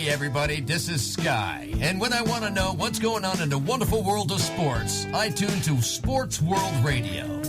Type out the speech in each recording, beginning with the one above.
Hey everybody, this is Sky. And when I want to know what's going on in the wonderful world of sports, I tune to Sports World Radio.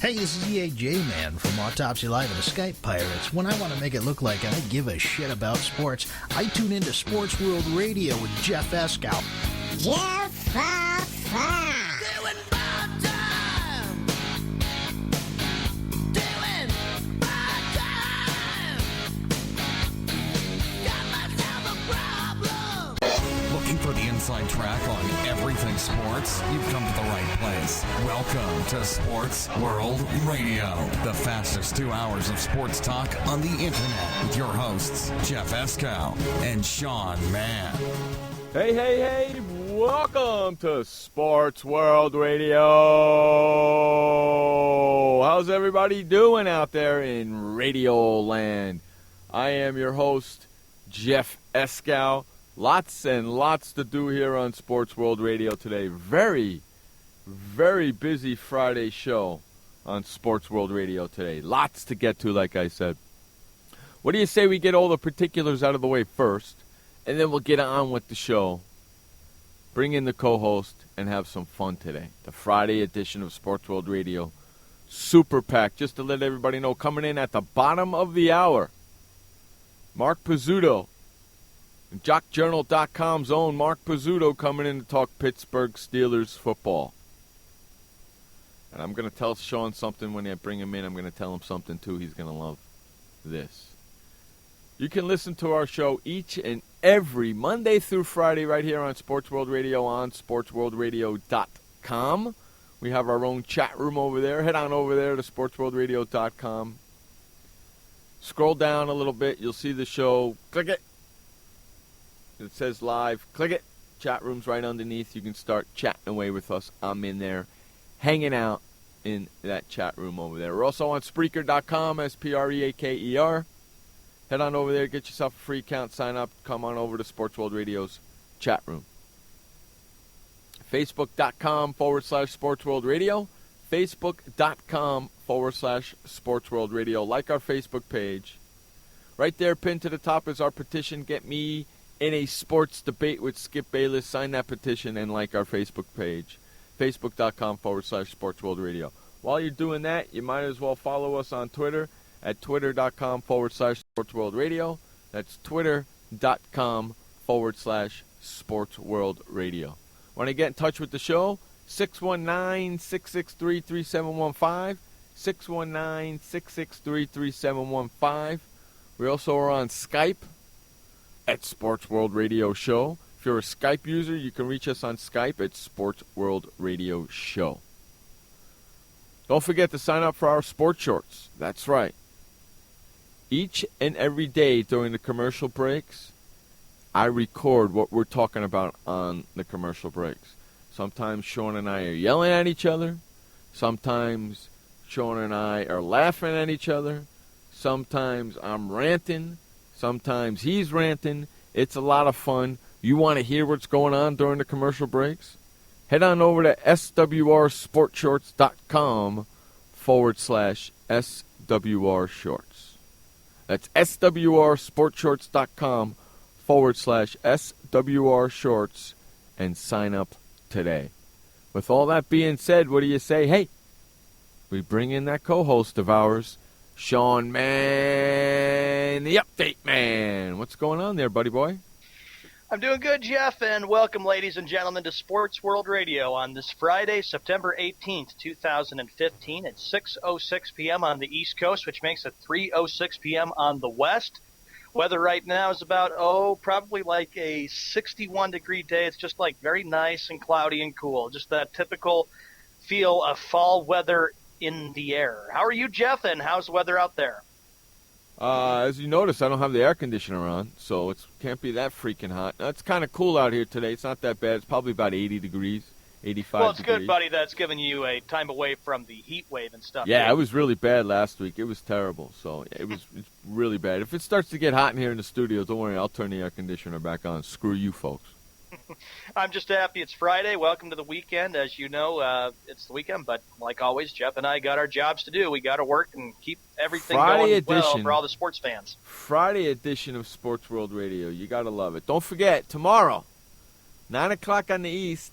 Hey, this is EAJ Man from Autopsy Live and the Skype Pirates. When I want to make it look like I give a shit about sports, I tune into Sports World Radio with Jeff Escow. Jeff Doing bad time. Doing bad time. Got myself a problem. Looking for the inside track on everything sports, you've come to the right place. Welcome to Sports World Radio, the fastest 2 hours of sports talk on the internet with your hosts, Jeff Escow and Sean Mann. Hey, welcome to Sports World Radio. How's everybody doing out there in Radio Land? I am your host, Jeff Escow. Lots and lots to do here on Sports World Radio today. Very, very busy Friday show on Sports World Radio today. Lots to get to, like I said. What do you say we get all the particulars out of the way first, and then we'll get on with the show, bring in the co-host, and have some fun today. The Friday edition of Sports World Radio. Super packed. Just to let everybody know, coming in at the bottom of the hour, Mark Pizzuto. JockJournal.com's own Mark Pizzuto coming in to talk Pittsburgh Steelers football. And I'm going to tell Sean something when I bring him in. I'm going to tell him something, too. He's going to love this. You can listen to our show each and every Monday through Friday right here on Sports World Radio on SportsWorldRadio.com. We have our own chat room over there. Head on over there to SportsWorldRadio.com. Scroll down a little bit. You'll see the show. Click it. It says live. Click it. Chat room's right underneath. You can start chatting away with us. I'm in there hanging out in that chat room over there. We're also on Spreaker.com, Spreaker. Head on over there. Get yourself a free account. Sign up. Come on over to Sports World Radio's chat room. Facebook.com/Sports World Radio. Facebook.com/Sports World Radio. Like our Facebook page. Right there, pinned to the top, is our petition. Get me in a sports debate with Skip Bayless. Sign that petition and like our Facebook page. Facebook.com/Sports World Radio. While you're doing that, you might as well follow us on Twitter at Twitter.com/Sports World Radio. That's Twitter.com/Sports World Radio. Want to get in touch with the show? 619-663-3715. 619-663-3715. We also are on Skype at Sports World Radio Show. If you're a Skype user, you can reach us on Skype at Sports World Radio Show. Don't forget to sign up for our sports shorts. That's right. Each and every day during the commercial breaks, I record what we're talking about on the commercial breaks. Sometimes Sean and I are yelling at each other. Sometimes Sean and I are laughing at each other. Sometimes I'm ranting. Sometimes he's ranting. It's a lot of fun. You want to hear what's going on during the commercial breaks? Head on over to swrsportshorts.com/SWR Shorts. That's swrsportshorts.com/SWR Shorts and sign up today. With all that being said, what do you say? Hey, we bring in that co-host of ours, Sean Mann, the Update Man. What's going on there, buddy boy? I'm doing good, Jeff, and welcome, ladies and gentlemen, to Sports World Radio on this Friday, September 18th, 2015 at 6:06 p.m. on the East Coast, which makes it 3:06 p.m. on the West. Weather right now is about, probably like a 61-degree day. It's just like very nice and cloudy and cool, just that typical feel of fall weather in the air. How are you, Jeff, and how's the weather out there? As you notice, I don't have the air conditioner on, so it can't be that freaking hot. It's kind of cool out here today. It's not that bad. It's probably about 80 degrees, 85 Well, it's degrees. good, buddy, that's giving you a time away from the heat wave and stuff. Yeah, it was really bad last week. It was terrible, so it's really bad. If it starts to get hot in here in the studio, don't worry, I'll turn the air conditioner back on. Screw you folks. I'm just happy it's Friday. Welcome to the weekend. As you know, it's the weekend, but like always, Jeff and I got our jobs to do. We got to work and keep everything going well for all the sports fans. Friday edition of Sports World Radio. You got to love it. Don't forget, tomorrow, 9 o'clock on the East,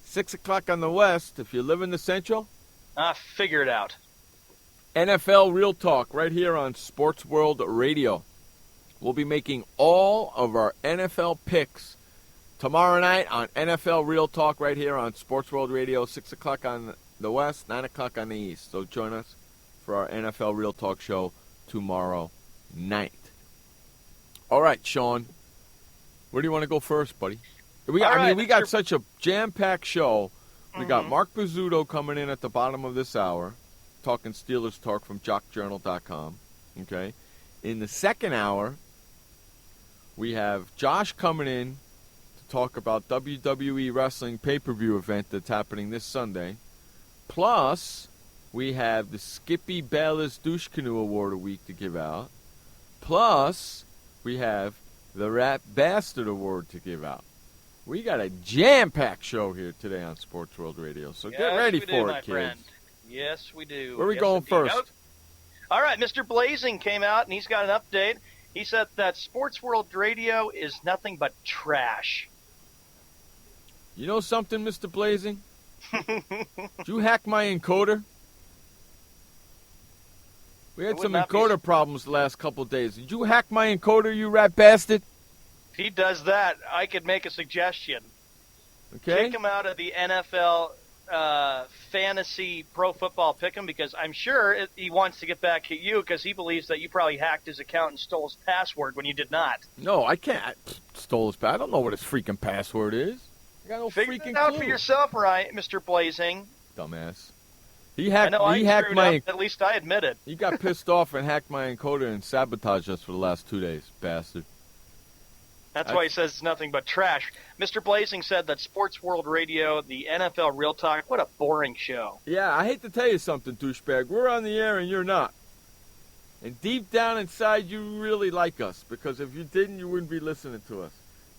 6 o'clock on the West. If you live in the Central, figure it out. NFL Real Talk right here on Sports World Radio. We'll be making all of our NFL picks tomorrow night on NFL Real Talk right here on Sports World Radio, 6 o'clock on the West, 9 o'clock on the East. So join us for our NFL Real Talk show tomorrow night. All right, Sean, where do you want to go first, buddy? We got such a jam-packed show. We got Mm-hmm. Mark Bizzuto coming in at the bottom of this hour, talking Steelers talk from jockjournal.com. Okay. In the second hour, we have Josh coming in to talk about WWE Wrestling pay-per-view event that's happening this Sunday. Plus, we have the Skippy Bayless Douche Canoe Award a week to give out. Plus, we have the Rat Bastard Award to give out. We got a jam-packed show here today on Sports World Radio, so get ready for it, kids. Friend. Yes, we do. Where are we yes, going indeed. first? Oh. All right, Mr. Blazing came out, and he's got an update. He said that Sports World Radio is nothing but trash. You know something, Mr. Blazing? Did you hack my encoder? We had some encoder problems the last couple of days. Did you hack my encoder, you rat bastard? If he does that, I could make a suggestion. Okay. Kick him out of the NFL fantasy pro football pick'em, because I'm sure he wants to get back at you because he believes that you probably hacked his account and stole his password when you did not. No, I can't. I stole his password. I don't know what his freaking password is. I got no Figure freaking it out clue. for yourself, right, Mr. Blazing? Dumbass. He hacked. I know he I hacked screwed my. up, at least I admit it. He got pissed off and hacked my encoder and sabotaged us for the last 2 days, bastard. That's why he says it's nothing but trash. Mr. Blazing said that Sports World Radio, the NFL Real Talk, what a boring show. Yeah, I hate to tell you something, douchebag. We're on the air and you're not. And deep down inside, you really like us, because if you didn't, you wouldn't be listening to us.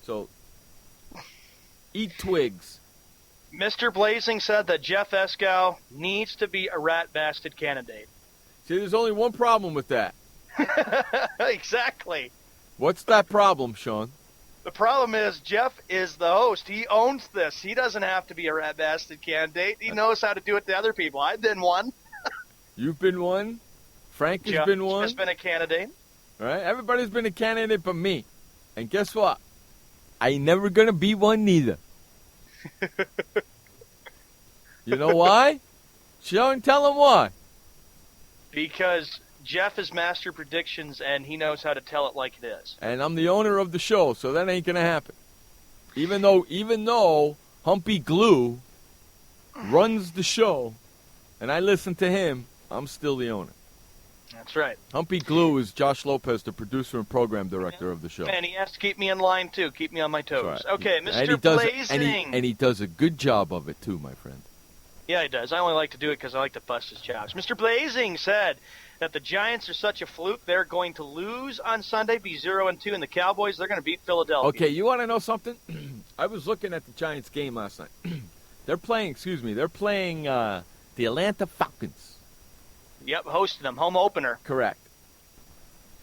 So, eat twigs. Mr. Blazing said that Jeff Escow needs to be a rat bastard candidate. See, there's only one problem with that. Exactly. What's that problem, Sean? The problem is Jeff is the host. He owns this. He doesn't have to be a rat bastard candidate. He knows how to do it to other people. I've been one. You've been one. Frank has Jeff been one. has been a candidate. All right? Everybody's been a candidate but me. And guess what? I ain't never going to be one neither. You know why? Sean, tell him why. Because Jeff has mastered predictions, and he knows how to tell it like it is. And I'm the owner of the show, so that ain't going to happen. Even though Humpy Glue runs the show, and I listen to him, I'm still the owner. That's right. Humpy Glue is Josh Lopez, the producer and program director of the show. And he has to keep me in line, too. Keep me on my toes. That's right. Okay, And Mr. Blazing. And he does a good job of it, too, my friend. Yeah, he does. I only like to do it because I like to bust his chops. Mr. Blazing said that the Giants are such a fluke. They're going to lose on Sunday, be 0-2, and the Cowboys, they're going to beat Philadelphia. Okay, you want to know something? I was looking at the Giants game last night. They're playing the Atlanta Falcons. Yep, hosting them. Home opener. Correct.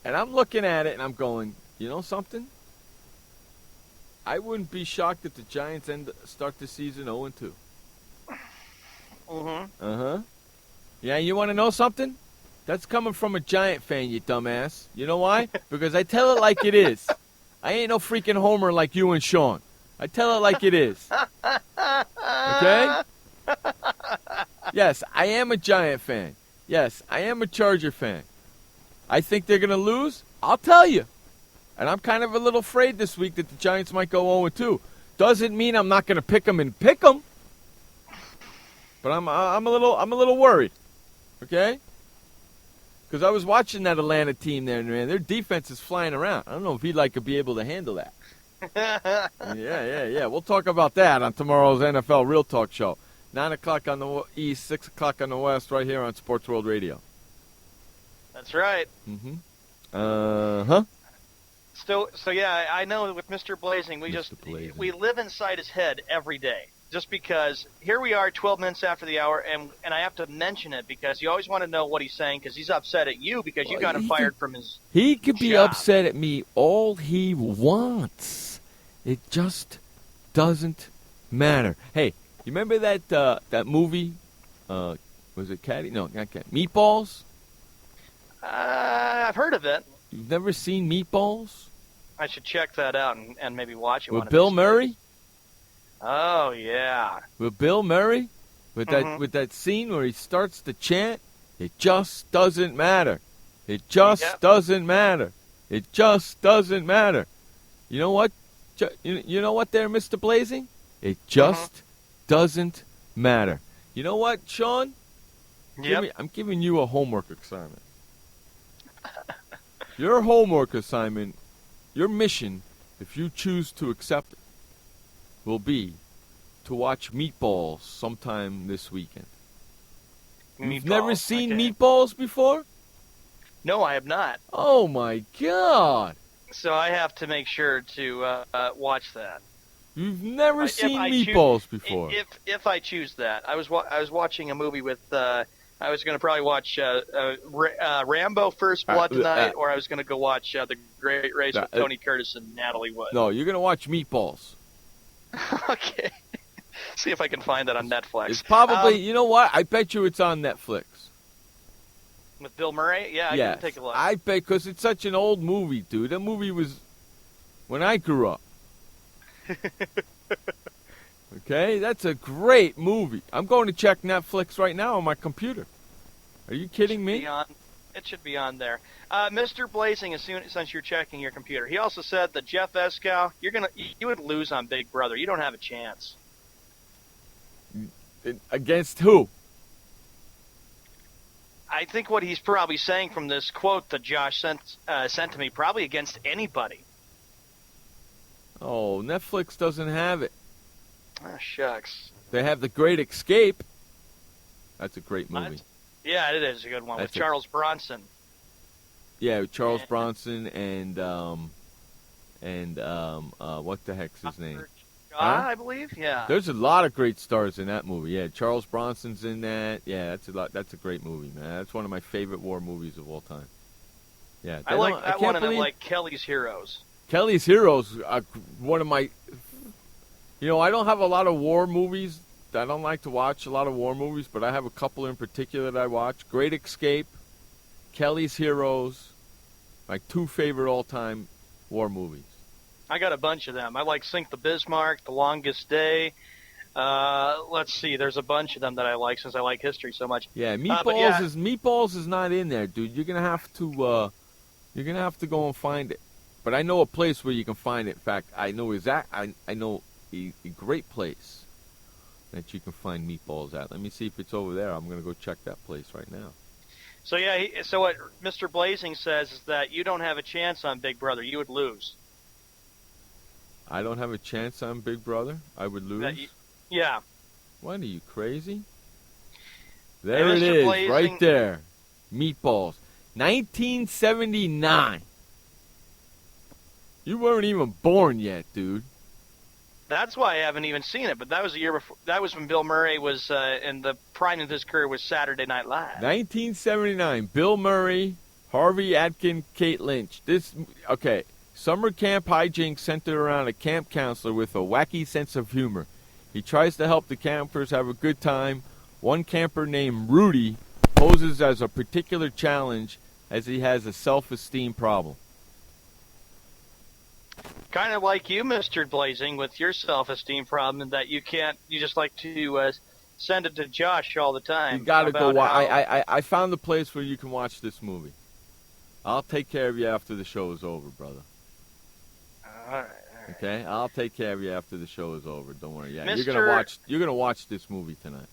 And I'm looking at it, and I'm going, you know something? I wouldn't be shocked if the Giants start the season 0-2. Mm-hmm. Uh-huh. Yeah, you want to know something? That's coming from a Giant fan, you dumbass. You know why? Because I tell it like it is. I ain't no freaking homer like you and Sean. I tell it like it is. Okay? Yes, I am a Giant fan. Yes, I am a Charger fan. I think they're going to lose. I'll tell you. And I'm kind of a little afraid this week that the Giants might go 0-2. Doesn't mean I'm not going to pick them and pick them. But I'm a little worried. Okay? Because I was watching that Atlanta team there, and man, their defense is flying around. I don't know if he'd could be able to handle that. Yeah. We'll talk about that on tomorrow's NFL Real Talk show. 9 o'clock on the East, 6 o'clock on the West, right here on Sports World Radio. That's right. Mm-hmm. Uh-huh. So yeah, I know with Mr. Blazing, we live inside his head every day. Just because here we are 12 minutes after the hour, and I have to mention it because you always want to know what he's saying because he's upset at you because you got him fired from his He could be job. upset at me all he wants. It just doesn't matter. Hey, you remember that movie? Was it Caddy? No, not Caddy. Meatballs? I've heard of it. You've never seen Meatballs? I should check that out and maybe watch it. With Bill Murray? Oh, yeah. With Bill Murray? With that scene where he starts to chant, it just doesn't matter. It just doesn't matter. It just doesn't matter. You know what? You know what there, Mr. Blazing? It just doesn't matter. You know what, Sean? Yep. I'm giving you a homework assignment. Your homework assignment, your mission, if you choose to accept it, will be to watch Meatballs sometime this weekend. You've never seen Meatballs before? No, I have not. Oh, my God. So I have to make sure to watch that. You've never seen Meatballs before. If I choose that, I was watching a movie with. I was going to probably watch Rambo: First Blood tonight, or I was going to go watch The Great Race with Tony Curtis and Natalie Wood. No, you're going to watch Meatballs. Okay. See if I can find that on Netflix. It's probably. You know what? I bet you it's on Netflix. With Bill Murray? Yeah, I can take a look. I bet, because it's such an old movie, dude. That movie was when I grew up. Okay, that's a great movie. I'm going to check Netflix right now on my computer. Are you kidding me? It should be on there. Mr. Blazing, since you're checking your computer, he also said that Jeff Eskow, you would lose on Big Brother. You don't have a chance. Against who? I think what he's probably saying from this quote that Josh sent to me, probably against anybody. Oh, Netflix doesn't have it. Oh, shucks. They have The Great Escape. That's a great movie. Yeah, it is a good one with Charles Bronson. Yeah, Charles Bronson and what the heck's his name? I believe. Yeah. There's a lot of great stars in that movie. Yeah, Charles Bronson's in that. Yeah, that's a great movie, man. That's one of my favorite war movies of all time. Yeah, I like that one, and I like Kelly's Heroes. Kelly's Heroes are one of my. You know, I don't have a lot of war movies. I don't like to watch a lot of war movies, but I have a couple in particular that I watch. Great Escape, Kelly's Heroes, my two favorite all-time war movies. I got a bunch of them. I like Sink the Bismarck, The Longest Day. Let's see. There's a bunch of them that I like since I like history so much. Yeah, Meatballs is not in there, dude. You're gonna have to go and find it. But I know a place where you can find it. In fact, I know I know a great place that you can find Meatballs at. Let me see if it's over there. I'm gonna go check that place right now. So yeah, so what Mr. Blazing says is that you don't have a chance on Big Brother. You would lose. I don't have a chance on Big Brother? I would lose? Yeah. What, are you crazy? There it is, Blazing, right there. Meatballs. 1979. You weren't even born yet, dude. That's why I haven't even seen it, but that was the year before. That was when Bill Murray was in the prime of his career was Saturday Night Live. 1979. Bill Murray, Harvey Atkin, Kate Lynch. Okay. Summer camp hijinks centered around a camp counselor with a wacky sense of humor. He tries to help the campers have a good time. One camper named Rudy poses as a particular challenge as he has a self-esteem problem. Kind of like you, Mr. Blazing, with your self-esteem problem, and that you just like to send it to Josh all the time. You got to go watch. I found the place where you can watch this movie. I'll take care of you after the show is over, brother. All right. Okay, I'll take care of you after the show is over. Don't worry. Yeah, you're gonna watch this movie tonight,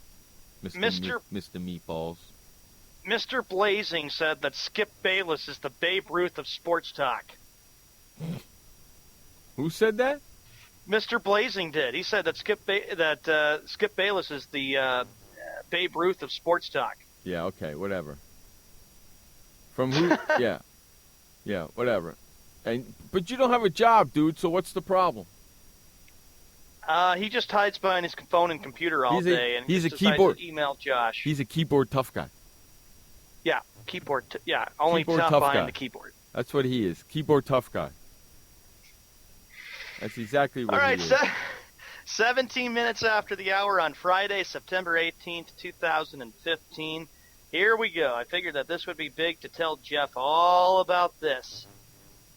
Mr. Meatballs. Mr. Blazing said that Skip Bayless is the Babe Ruth of sports talk. Who said that? Mr. Blazing did. He said that Skip Bayless is the Babe Ruth of sports talk. Yeah. Okay. Whatever. From who? Yeah. Whatever. But you don't have a job, dude, so what's the problem? He just hides behind his phone and computer all day, and he's a decides keyboard. to email Josh. He's a keyboard tough guy. Yeah, only keyboard tough behind guy. the keyboard. That's what he is, keyboard tough guy. That's exactly what he is. All right, 17 minutes after the hour on Friday, September 18th, 2015. Here we go. I figured that this would be big to tell Jeff all about this.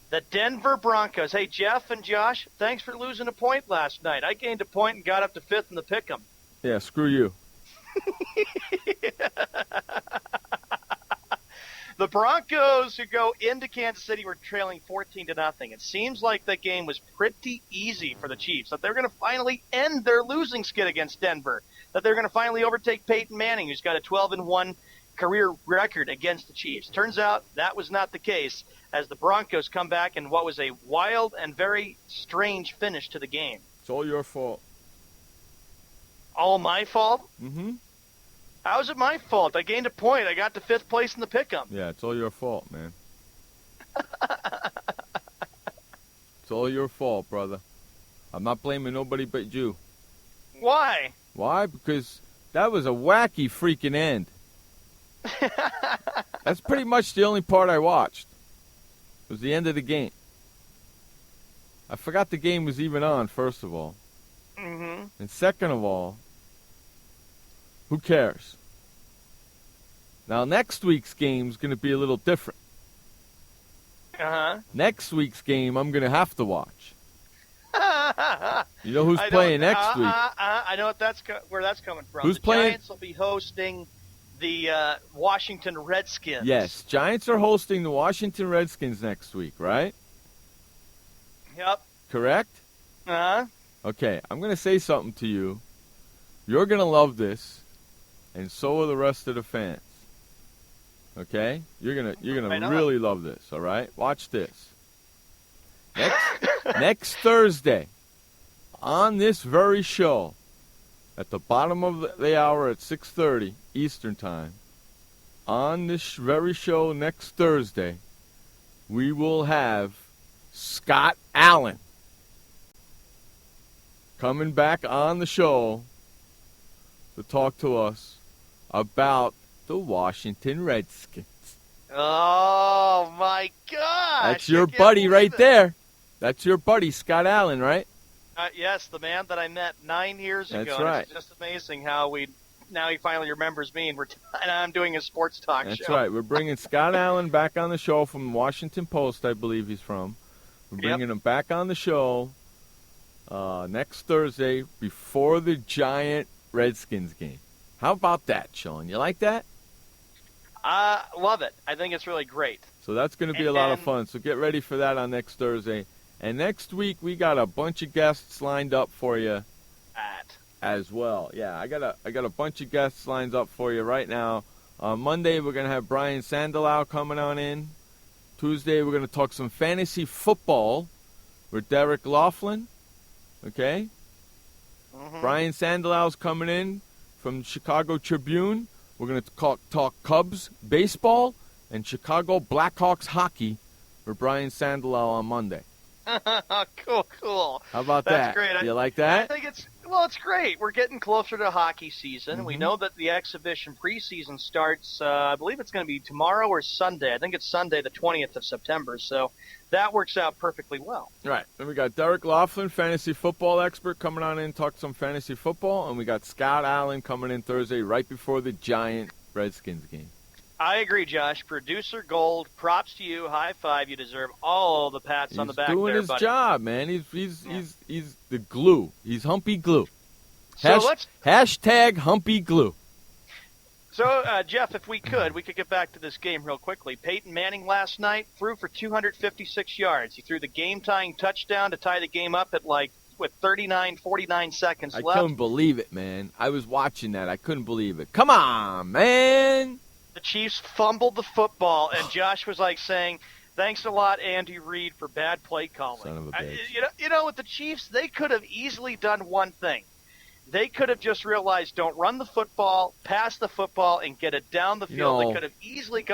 The Denver Broncos. Hey, Jeff and Josh, thanks for losing a point last night. I gained a point and got up to 5th in the pick'em. Yeah, screw you. The Broncos, who go into Kansas City, were trailing 14-0. It seems like the game was pretty easy for the Chiefs, that they're going to finally end their losing skid against Denver, that they're going to finally overtake Peyton Manning, who's got a 12-1 career record against the Chiefs. Turns out that was not the case, as the Broncos come back in what was a wild and very strange finish to the game. It's all your fault. All my fault? Mm-hmm. How is it my fault? I gained a point. I got to 5th place in the pick'em. Yeah, it's all your fault, man. It's all your fault, brother. I'm not blaming nobody but you. Why? Why? Because that was a wacky freaking end. That's pretty much the only part I watched. It was the end of the game. I forgot the game was even on, first of all. Mm-hmm. And second of all, who cares? Now, next week's game is going to be a little different. Uh-huh. Next week's game, I'm going to have to watch. You know who's playing next week? I know where that's coming from. Who's the playing? Giants will be hosting the Washington Redskins. Yes, Giants are hosting the Washington Redskins next week, right? Yep. Correct? Uh-huh. Okay, I'm going to say something to you. You're going to love this, and so are the rest of the fans. Okay? You're gonna really love this, all right? Watch this. Next Thursday, on this very show, at the bottom of the hour at 6:30 Eastern Time, on this very show next Thursday, we will have Scott Allen coming back on the show to talk to us about the Washington Redskins. Oh, my gosh. That's your buddy right there. That's your buddy, Scott Allen, right? Yes, the man that I met 9 years ago. That's right. It's just amazing how now he finally remembers me, and I'm doing a sports talk show. That's right. We're bringing Scott Allen back on the show from the Washington Post, I believe he's from. We're bringing him back on the show next Thursday before the Giant Redskins game. How about that, Sean? You like that? Love it. I think it's really great. So that's going to be a lot of fun. So get ready for that on next Thursday. And next week we got a bunch of guests lined up for you as well. Yeah, I got a bunch of guests lined up for you right now. On Monday we're going to have Brian Sandelau coming on in. Tuesday we're going to talk some fantasy football with Derek Laughlin. Okay? Mm-hmm. Brian Sandelau's coming in from Chicago Tribune. We're going to talk Cubs baseball and Chicago Blackhawks hockey with Brian Sandelau on Monday. Cool. How about That's that? Great. You like that? I think it's great. We're getting closer to hockey season. We know that the exhibition preseason starts, I believe it's going to be tomorrow or Sunday. I think it's Sunday, the 20th of September. So that works out perfectly well. Right. Then we got Derek Laughlin, fantasy football expert, coming on in, talk some fantasy football. And we got Scott Allen coming in Thursday right before the Giant Redskins game. I agree, Josh. Producer Gold, props to you. High five. You deserve all the pats on the back there, buddy. He's doing his job, man. He's the glue. He's Humpy Glue. Hashtag Humpy Glue. So, Jeff, if we could get back to this game real quickly. Peyton Manning last night threw for 256 yards. He threw the game-tying touchdown to tie the game up at with 49 seconds left. I couldn't believe it, man. I was watching that. I couldn't believe it. Come on, man. The Chiefs fumbled the football, and Josh was saying, thanks a lot, Andy Reid, for bad play calling. Son of a bitch. You know, with the Chiefs, they could have easily done one thing. They could have just realized, don't run the football, pass the football, and get it down the field. They could have easily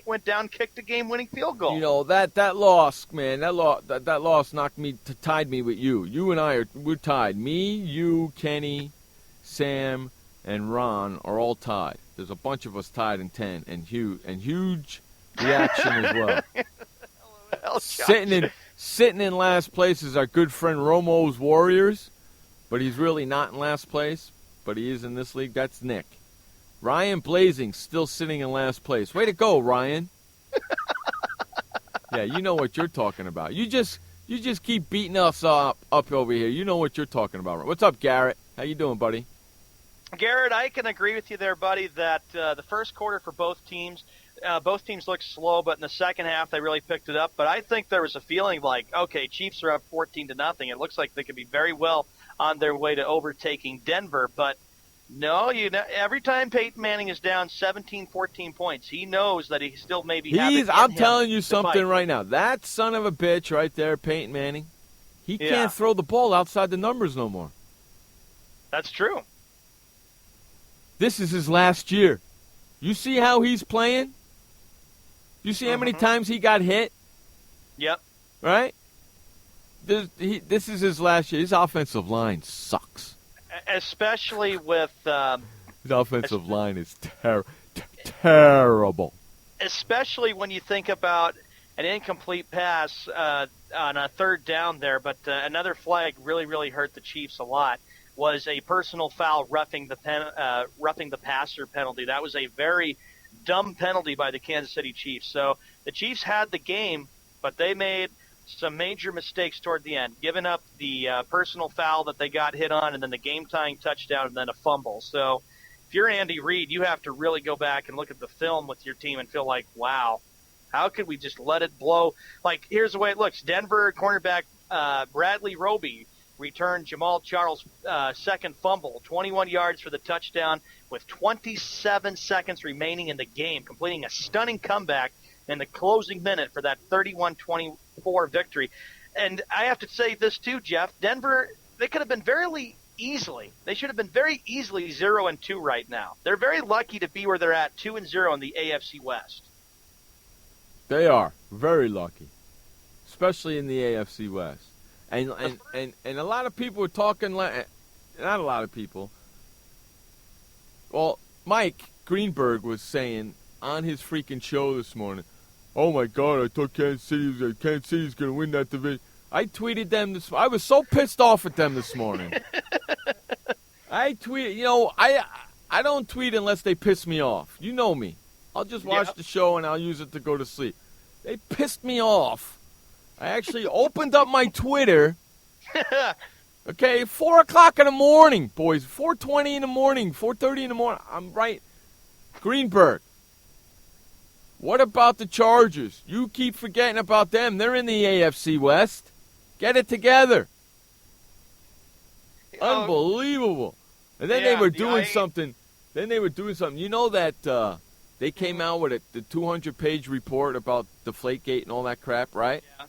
went down, kicked a game-winning field goal. You know, that loss, man, that loss tied me with you. You and I we're tied. Me, you, Kenny, Sam, and Ron are all tied. There's a bunch of us tied in 10, and huge reaction as well. Sitting in last place is our good friend Romo's Warriors, but he's really not in last place, but he is in this league. That's Nick. Ryan Blazing still sitting in last place. Way to go, Ryan. Yeah, you know what you're talking about. You just keep beating us up over here. You know what you're talking about. What's up, Garrett? How you doing, buddy? Garrett, I can agree with you there, buddy, that the first quarter for both teams looked slow, but in the second half they really picked it up. But I think there was a feeling like, okay, Chiefs are up 14-0. It looks like they could be very well on their way to overtaking Denver. But no, every time Peyton Manning is down 17, 14 points, he knows that he still maybe have it in I'm him telling you to something fight. right now. That son of a bitch right there, Peyton Manning, he Yeah. can't throw the ball outside the numbers no more. That's true. This is his last year. You see how he's playing? You see how many times he got hit? Yep. Right? This is his last year. His offensive line sucks. Especially with His offensive line is terrible. especially when you think about an incomplete pass on a third down there, but another flag really hurt the Chiefs a lot, was a personal foul roughing the passer penalty. That was a very dumb penalty by the Kansas City Chiefs. So the Chiefs had the game, but they made some major mistakes toward the end, giving up the personal foul that they got hit on, and then the game-tying touchdown, and then a fumble. So if you're Andy Reid, you have to really go back and look at the film with your team and feel like, wow, how could we just let it blow? Like, here's the way it looks. Denver cornerback Bradley Roby returned Jamal Charles' second fumble, 21 yards for the touchdown with 27 seconds remaining in the game, completing a stunning comeback in the closing minute for that 31-24 victory. And I have to say this too, Jeff. Denver, they could have been they should have been very easily 0-2 right now. They're very lucky to be where they're at, 2-0 in the AFC West. They are very lucky, especially in the AFC West. And a lot of people are talking, not a lot of people. Well, Mike Greenberg was saying on his freaking show this morning, oh my God, I thought Kansas City's going to win that division. I tweeted them I was so pissed off at them this morning. I tweeted, I don't tweet unless they piss me off. You know me. I'll just watch the show and I'll use it to go to sleep. They pissed me off. I actually opened up my Twitter. Okay, 4 o'clock in the morning, boys. 4:20 in the morning, 4:30 in the morning. I'm right. Greenberg. What about the Chargers? You keep forgetting about them. They're in the AFC West. Get it together. Unbelievable. And then they were doing something. You know that they came out with the 200-page report about Deflategate and all that crap, right? Yeah.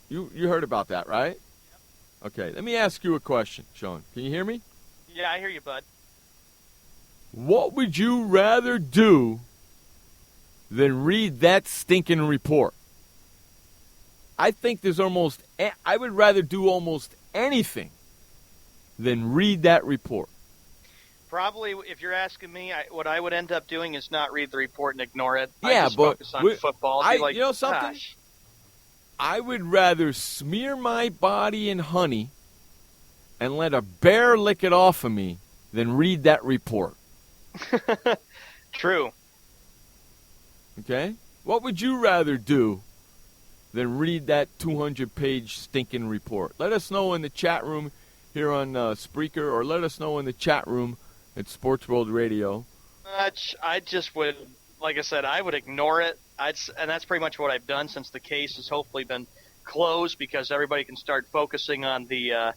You heard about that, right? Yep. Okay, let me ask you a question, Sean. Can you hear me? Yeah, I hear you, bud. What would you rather do than read that stinking report? I think I would rather do almost anything than read that report. Probably, if you're asking me, what I would end up doing is not read the report and ignore it. Yeah, I just but focus on football. You know something? Gosh. I would rather smear my body in honey and let a bear lick it off of me than read that report. True. Okay? What would you rather do than read that 200-page stinking report? Let us know in the chat room here on Spreaker, or let us know in the chat room at Sports World Radio. I just would, like I said, I would ignore it. And that's pretty much what I've done since the case has hopefully been closed, because everybody can start focusing on the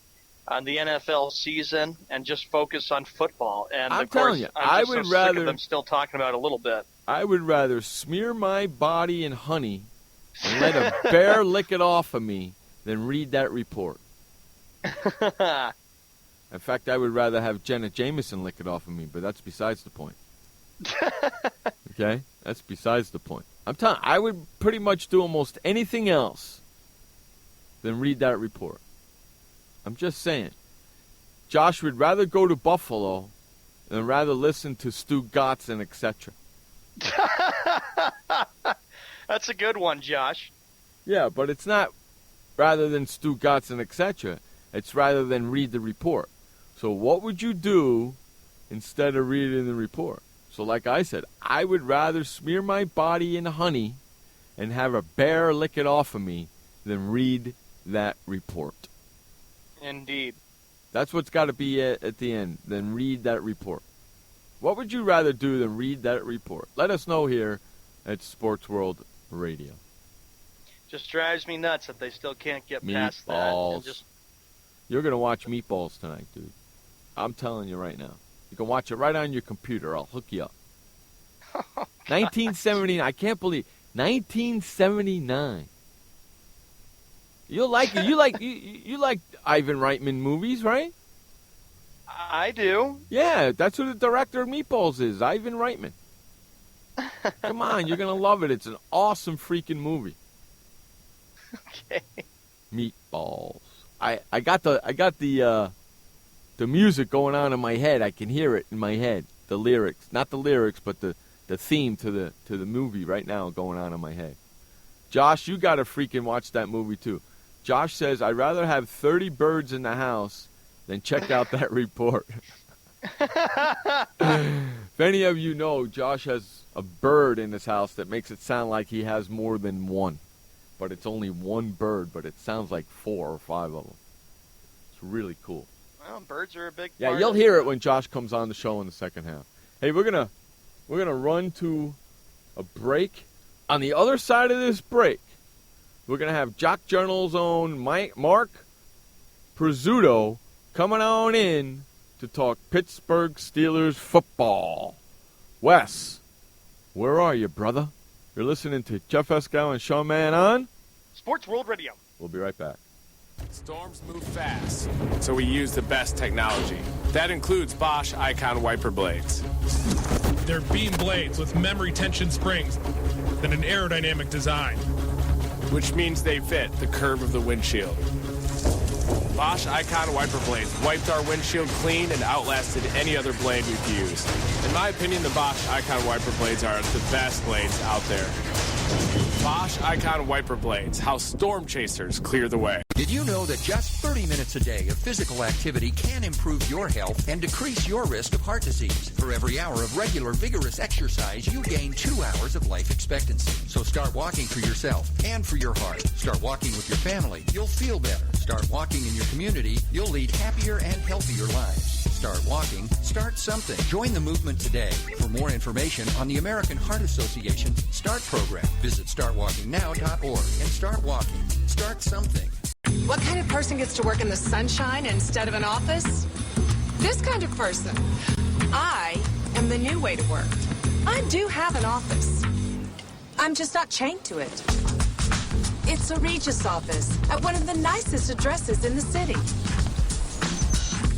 NFL season and just focus on football. And I'm of course, telling you, I'm just sick of them still talking about it a little bit. I would rather smear my body in honey and let a bear lick it off of me than read that report. In fact, I would rather have Jenna Jameson lick it off of me, but that's besides the point. Okay? That's besides the point. I'm telling you, I would pretty much do almost anything else than read that report. I'm just saying. Josh would rather go to Buffalo than rather listen to Stu Gatz and etc. That's a good one, Josh. Yeah, but it's not rather than Stu Gatz and etc. It's rather than read the report. So what would you do instead of reading the report? So like I said, I would rather smear my body in honey and have a bear lick it off of me than read that report. Indeed. That's what's got to be at the end. Then read that report. What would you rather do than read that report? Let us know here at Sports World Radio. Just drives me nuts that they still can't get past that. Meatballs. You're going to watch Meatballs tonight, dude. I'm telling you right now. You can watch it right on your computer. I'll hook you up. 1979. I can't believe 1979. You'll like it. You like Ivan Reitman movies, right? I do. Yeah, that's who the director of Meatballs is, Ivan Reitman. Come on, you're gonna love it. It's an awesome freaking movie. Okay. Meatballs. I got the music going on in my head. I can hear it in my head. The lyrics, not the lyrics, but the theme to the movie right now going on in my head. Josh, you got to freaking watch that movie too. Josh says, I'd rather have 30 birds in the house than check out that report. If any of you know, Josh has a bird in his house that makes it sound like he has more than one. But it's only one bird, but it sounds like 4 or 5 of them. It's really cool. Well, birds are a big part. Yeah, you'll hear it when Josh comes on the show in the second half. Hey, we're gonna run to a break. On the other side of this break, we're gonna have Jock Journal's own Mark Prizzuto coming on in to talk Pittsburgh Steelers football. Wes, where are you, brother? You're listening to Jeff Escow and Sean Mann on Sports World Radio. We'll be right back. Storms move fast, so we use the best technology. That includes Bosch Icon wiper blades. They're beam blades with memory tension springs and an aerodynamic design, Which means they fit the curve of the windshield. Bosch Icon wiper blades wiped our windshield clean and outlasted any other blade we've used. In my opinion, the Bosch Icon wiper blades are the best blades out there. Bosch Icon wiper blades, how storm chasers clear the way. Did you know that just 30 minutes a day of physical activity can improve your health and decrease your risk of heart disease? For every hour of regular, vigorous exercise, you gain 2 hours of life expectancy. So start walking for yourself and for your heart. Start walking with your family. You'll feel better. Start walking in your community. You'll lead happier and healthier lives. Start walking. Start something. Join the movement today. For more information on the American Heart Association's START program, visit startwalkingnow.org and start walking. Start something. What kind of person gets to work in the sunshine instead of an office? This kind of person. I am the new way to work. I do have an office. I'm just not chained to it. It's a Regis office at one of the nicest addresses in the city.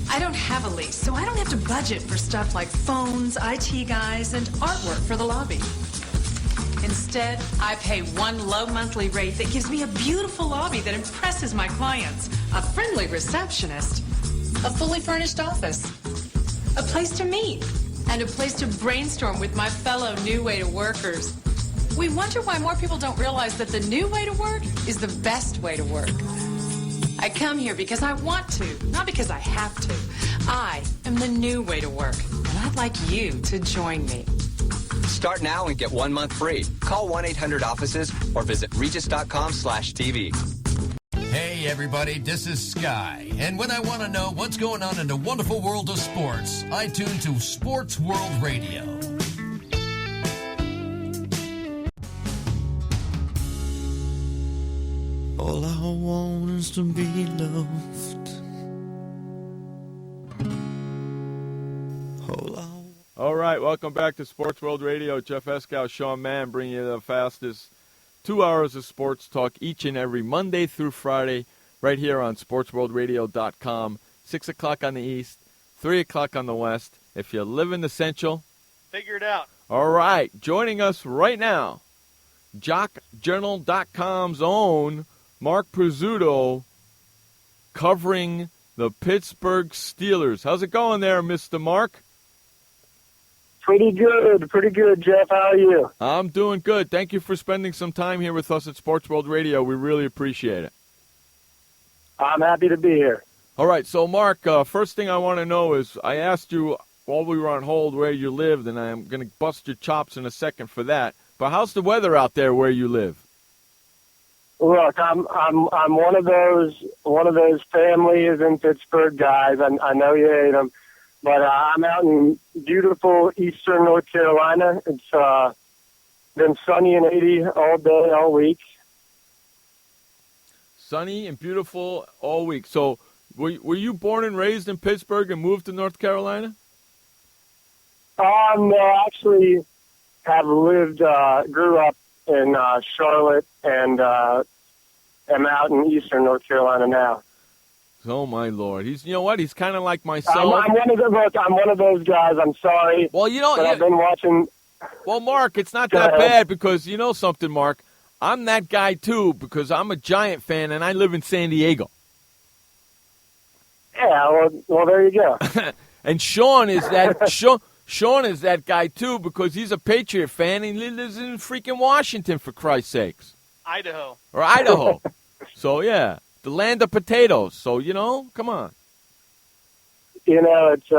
I don't have a lease, so I don't have to budget for stuff like phones, IT guys, and artwork for the lobby. Instead, I pay one low monthly rate that gives me a beautiful lobby that impresses my clients, a friendly receptionist, a fully furnished office, a place to meet, and a place to brainstorm with my fellow New Way to Workers. We wonder why more people don't realize that the new way to work is the best way to work. I come here because I want to, not because I have to. I am the new way to work, and I'd like you to join me. Start now and get 1 month free. Call 1-800-OFFICES or visit regis.com/TV. Hey everybody, this is Sky, and when I want to know what's going on in the wonderful world of sports, I tune to Sports World Radio. All I want is to be loved. All right, welcome back to Sports World Radio. Jeff Escow, Sean Mann, bringing you the fastest 2 hours of sports talk each and every Monday through Friday, right here on SportsWorldRadio.com. 6 o'clock on the East, 3 o'clock on the West. If you live in the Central, figure it out. All right, joining us right now, JockJournal.com's own Mark Prizzuto, covering the Pittsburgh Steelers. How's it going there, Mr. Mark? Pretty good, Jeff. How are you? I'm doing good. Thank you for spending some time here with us at Sports World Radio. We really appreciate it. I'm happy to be here. All right, so Mark, first thing I want to know is I asked you while we were on hold where you lived, and I'm going to bust your chops in a second for that. But how's the weather out there where you live? Look, I'm one of those families in Pittsburgh guys. I know you hate them, but I'm out in beautiful eastern North Carolina. It's been sunny and 80 all day, all week. Sunny and beautiful all week. So, were you born and raised in Pittsburgh and moved to North Carolina? No, actually, have lived, grew up in Charlotte, and am out in eastern North Carolina now. Oh my Lord! You know what? He's kind of like myself. I'm one of those guys. I'm sorry. Well, you know, but I've been watching. Well, Mark, it's not that bad because you know something, Mark. I'm that guy too because I'm a Giant fan and I live in San Diego. Yeah, well, there you go. And Sean is that Sean is that guy too because he's a Patriot fan and he lives in freaking Washington, for Christ's sakes. Idaho. Or Idaho. So yeah, the land of potatoes. So you know, come on. You know, it's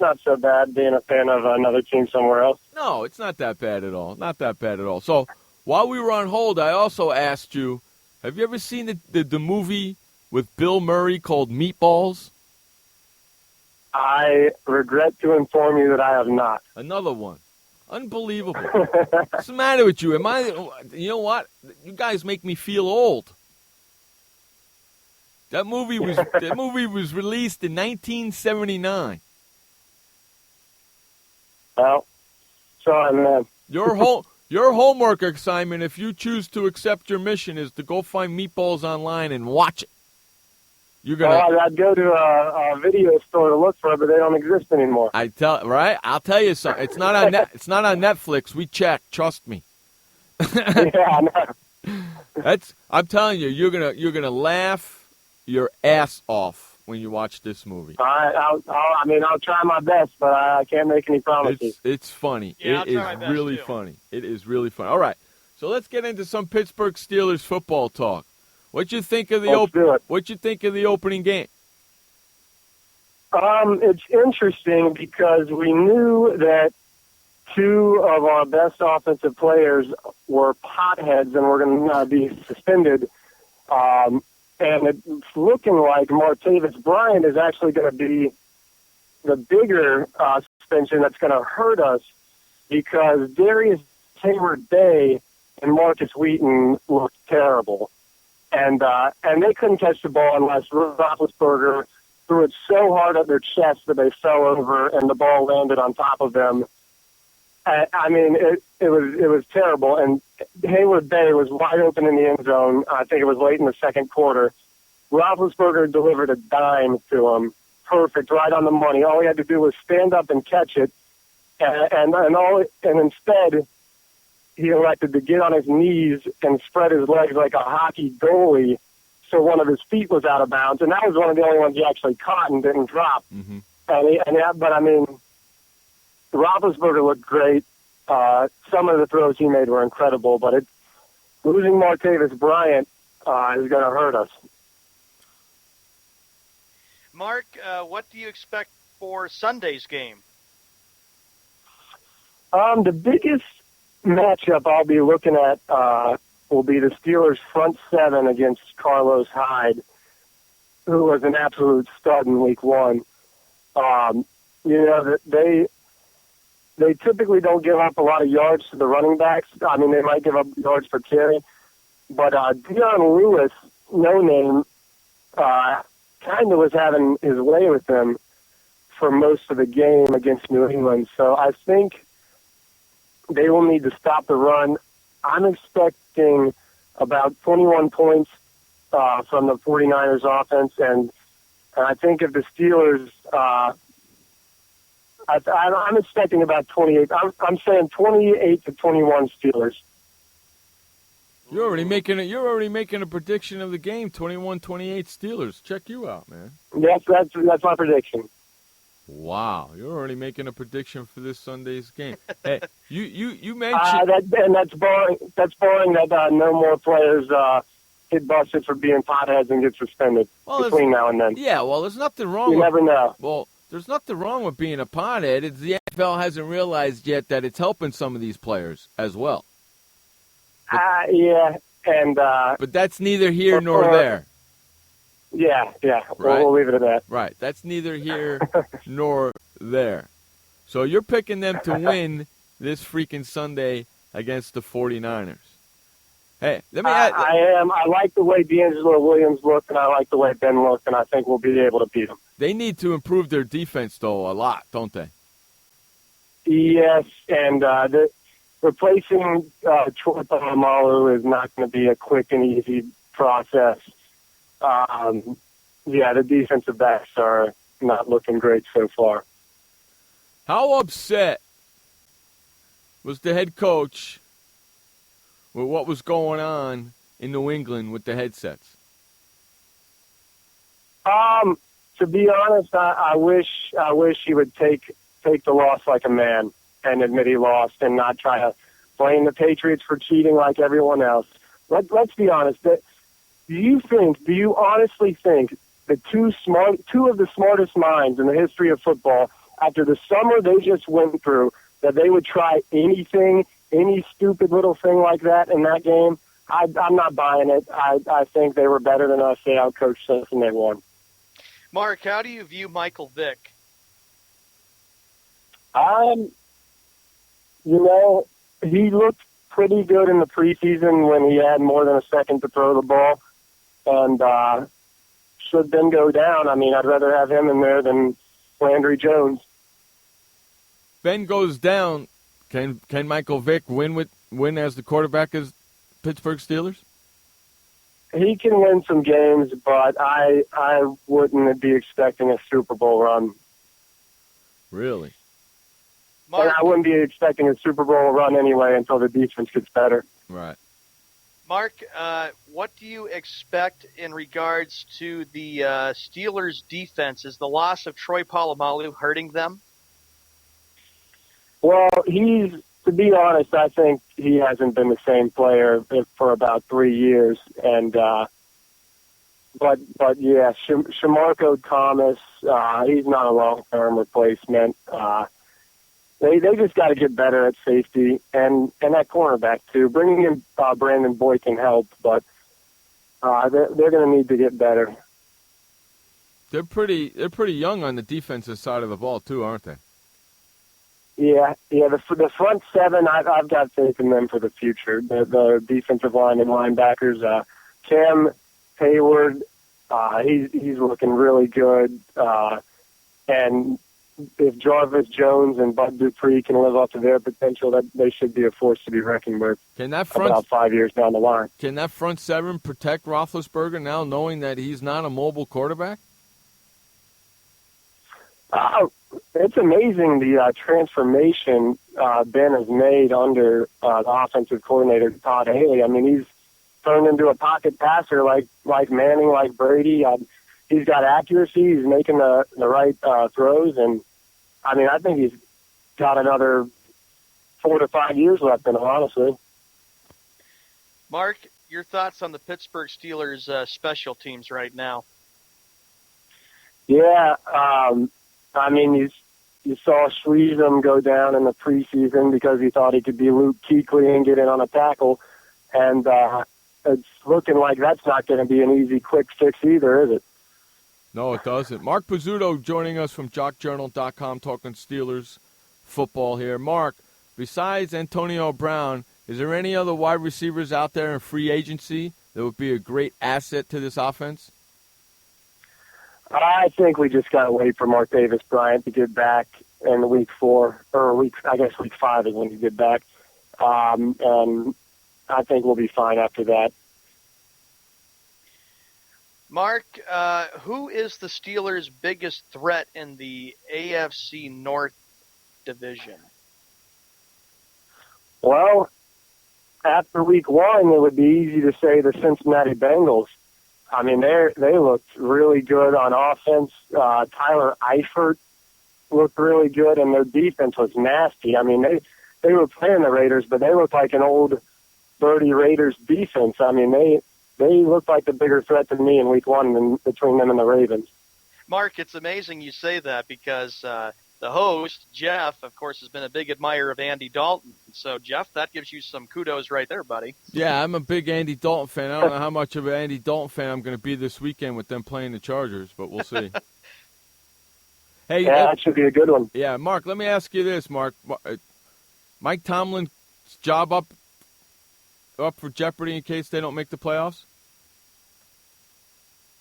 not so bad being a fan of another team somewhere else. No, it's not that bad at all. Not that bad at all. So while we were on hold, I also asked you, have you ever seen the movie with Bill Murray called Meatballs? I regret to inform you that I have not. Another one. Unbelievable. What's the matter with you? You know what? You guys make me feel old. That movie was released in 1979. Well, sorry, man. Your homework assignment, if you choose to accept your mission, is to go find Meatballs online and watch it. I'd go to a video store to look for it, but they don't exist anymore. I'll tell you something. It's not on Netflix. We checked. Trust me. Yeah, I know. I'm telling you, you're gonna laugh your ass off when you watch this movie. All right, I'll try my best, but I can't make any promises. It's funny. Yeah, it is really funny. It is really funny. All right, so let's get into some Pittsburgh Steelers football talk. What'd you think of the opening game? It's interesting because we knew that two of our best offensive players were potheads and were going to be suspended. And it's looking like Martavis Bryant is actually going to be the bigger suspension that's going to hurt us because Darius Hayward-Bay and Marcus Wheaton looked terrible. And they couldn't catch the ball unless Roethlisberger threw it so hard at their chest that they fell over and the ball landed on top of them. I mean, it was terrible. And Hayward Bay was wide open in the end zone. I think it was late in the second quarter. Roethlisberger delivered a dime to him, perfect, right on the money. All he had to do was stand up and catch it, and instead he elected to get on his knees and spread his legs like a hockey goalie, so one of his feet was out of bounds, and that was one of the only ones he actually caught and didn't drop. Mm-hmm. But I mean, Roethlisberger looked great. Some of the throws he made were incredible, but losing Martavis Bryant is going to hurt us. Mark, what do you expect for Sunday's game? The biggest matchup I'll be looking at will be the Steelers' front seven against Carlos Hyde, who was an absolute stud in Week 1. They typically don't give up a lot of yards to the running backs. I mean, they might give up yards per carry. But Dion Lewis, no name, kind of was having his way with them for most of the game against New England. So I think they will need to stop the run. I'm expecting about 21 points from the 49ers offense. And I think if the Steelers, I'm expecting about 28. I'm saying 28 to 21 Steelers. You're already making a prediction of the game, 21-28 Steelers. Check you out, man. Yes, that's my prediction. Wow, you're already making a prediction for this Sunday's game. Hey, you mentioned that's barring that no more players get busted for being potheads and get suspended between now and then. Yeah, well, there's nothing wrong. You never know. Well, there's nothing wrong with being a pothead. It's the NFL hasn't realized yet that it's helping some of these players as well. Yeah, and but that's neither here nor there. Yeah. Right. We'll leave it at that. Right. That's neither here nor there. So you're picking them to win this freaking Sunday against the 49ers. Hey, let me add. I am. I like the way D'Angelo Williams looked, and I like the way Ben looked, and I think we'll be able to beat them. They need to improve their defense, though, a lot, don't they? Yes, and replacing Troy Polamalu is not going to be a quick and easy process. The defensive backs are not looking great so far. How upset was the head coach with what was going on in New England with the headsets? To be honest, I wish he would take the loss like a man and admit he lost and not try to blame the Patriots for cheating like everyone else. Let's be honest. Do you honestly think the two of the smartest minds in the history of football, after the summer they just went through, that they would try anything, any stupid little thing like that in that game? I'm not buying it. I think they were better than us. They outcoached us and they won. Mark, how do you view Michael Vick? He looked pretty good in the preseason when he had more than a second to throw the ball, and should then go down. I mean, I'd rather have him in there than Landry Jones. Ben goes down. Can Michael Vick win as the quarterback as Pittsburgh Steelers? He can win some games, but I wouldn't be expecting a Super Bowl run. Really? Mark, and I wouldn't be expecting a Super Bowl run anyway until the defense gets better. Right. Mark, what do you expect in regards to the Steelers' defense? Is the loss of Troy Polamalu hurting them? Well, to be honest, I think he hasn't been the same player for about 3 years. And but yeah, Shamarko Thomas, he's not a long-term replacement. They just got to get better at safety and that cornerback too. Bringing in Brandon Boyd can help, but they're going to need to get better. They're pretty young on the defensive side of the ball too, aren't they? Yeah. The front seven, I've got faith in them for the future. The defensive line and linebackers, Cam Hayward, he's looking really good, and if Jarvis Jones and Bud Dupree can live up to their potential, that they should be a force to be reckoned with. About 5 years down the line. Can that front seven protect Roethlisberger now, knowing that he's not a mobile quarterback? It's amazing the transformation Ben has made under the offensive coordinator Todd Haley. I mean, he's turned into a pocket passer like Manning, like Brady. He's got accuracy. He's making the right throws, and I mean, I think he's got another 4 to 5 years left in him, honestly. Mark, your thoughts on the Pittsburgh Steelers' special teams right now? Yeah, I mean, you saw Schleesem go down in the preseason because he thought he could be Luke Kuechly and get in on a tackle, and it's looking like that's not going to be an easy, quick fix either, is it? No, it doesn't. Mark Pizzuto joining us from JockJournal.com talking Steelers football here. Mark, besides Antonio Brown, is there any other wide receivers out there in free agency that would be a great asset to this offense? I think we just got to wait for Martavis Bryant to get back in week 4, or week 5 is when he get back. And I think we'll be fine after that. Mark, who is the Steelers' biggest threat in the AFC North division? Well, after week 1, it would be easy to say the Cincinnati Bengals. I mean, they looked really good on offense. Tyler Eifert looked really good, and their defense was nasty. I mean, they were playing the Raiders, but they looked like an old Birdie Raiders defense. I mean, they looked like the bigger threat to me in week 1 than between them and the Ravens. Mark, it's amazing you say that because The host, Jeff, of course, has been a big admirer of Andy Dalton. So, Jeff, that gives you some kudos right there, buddy. Yeah, I'm a big Andy Dalton fan. I don't know how much of an Andy Dalton fan I'm going to be this weekend with them playing the Chargers, but we'll see. Hey, yeah, that should be a good one. Yeah, Mark, let me ask you this, Mark. Mike Tomlin's job up for jeopardy in case they don't make the playoffs?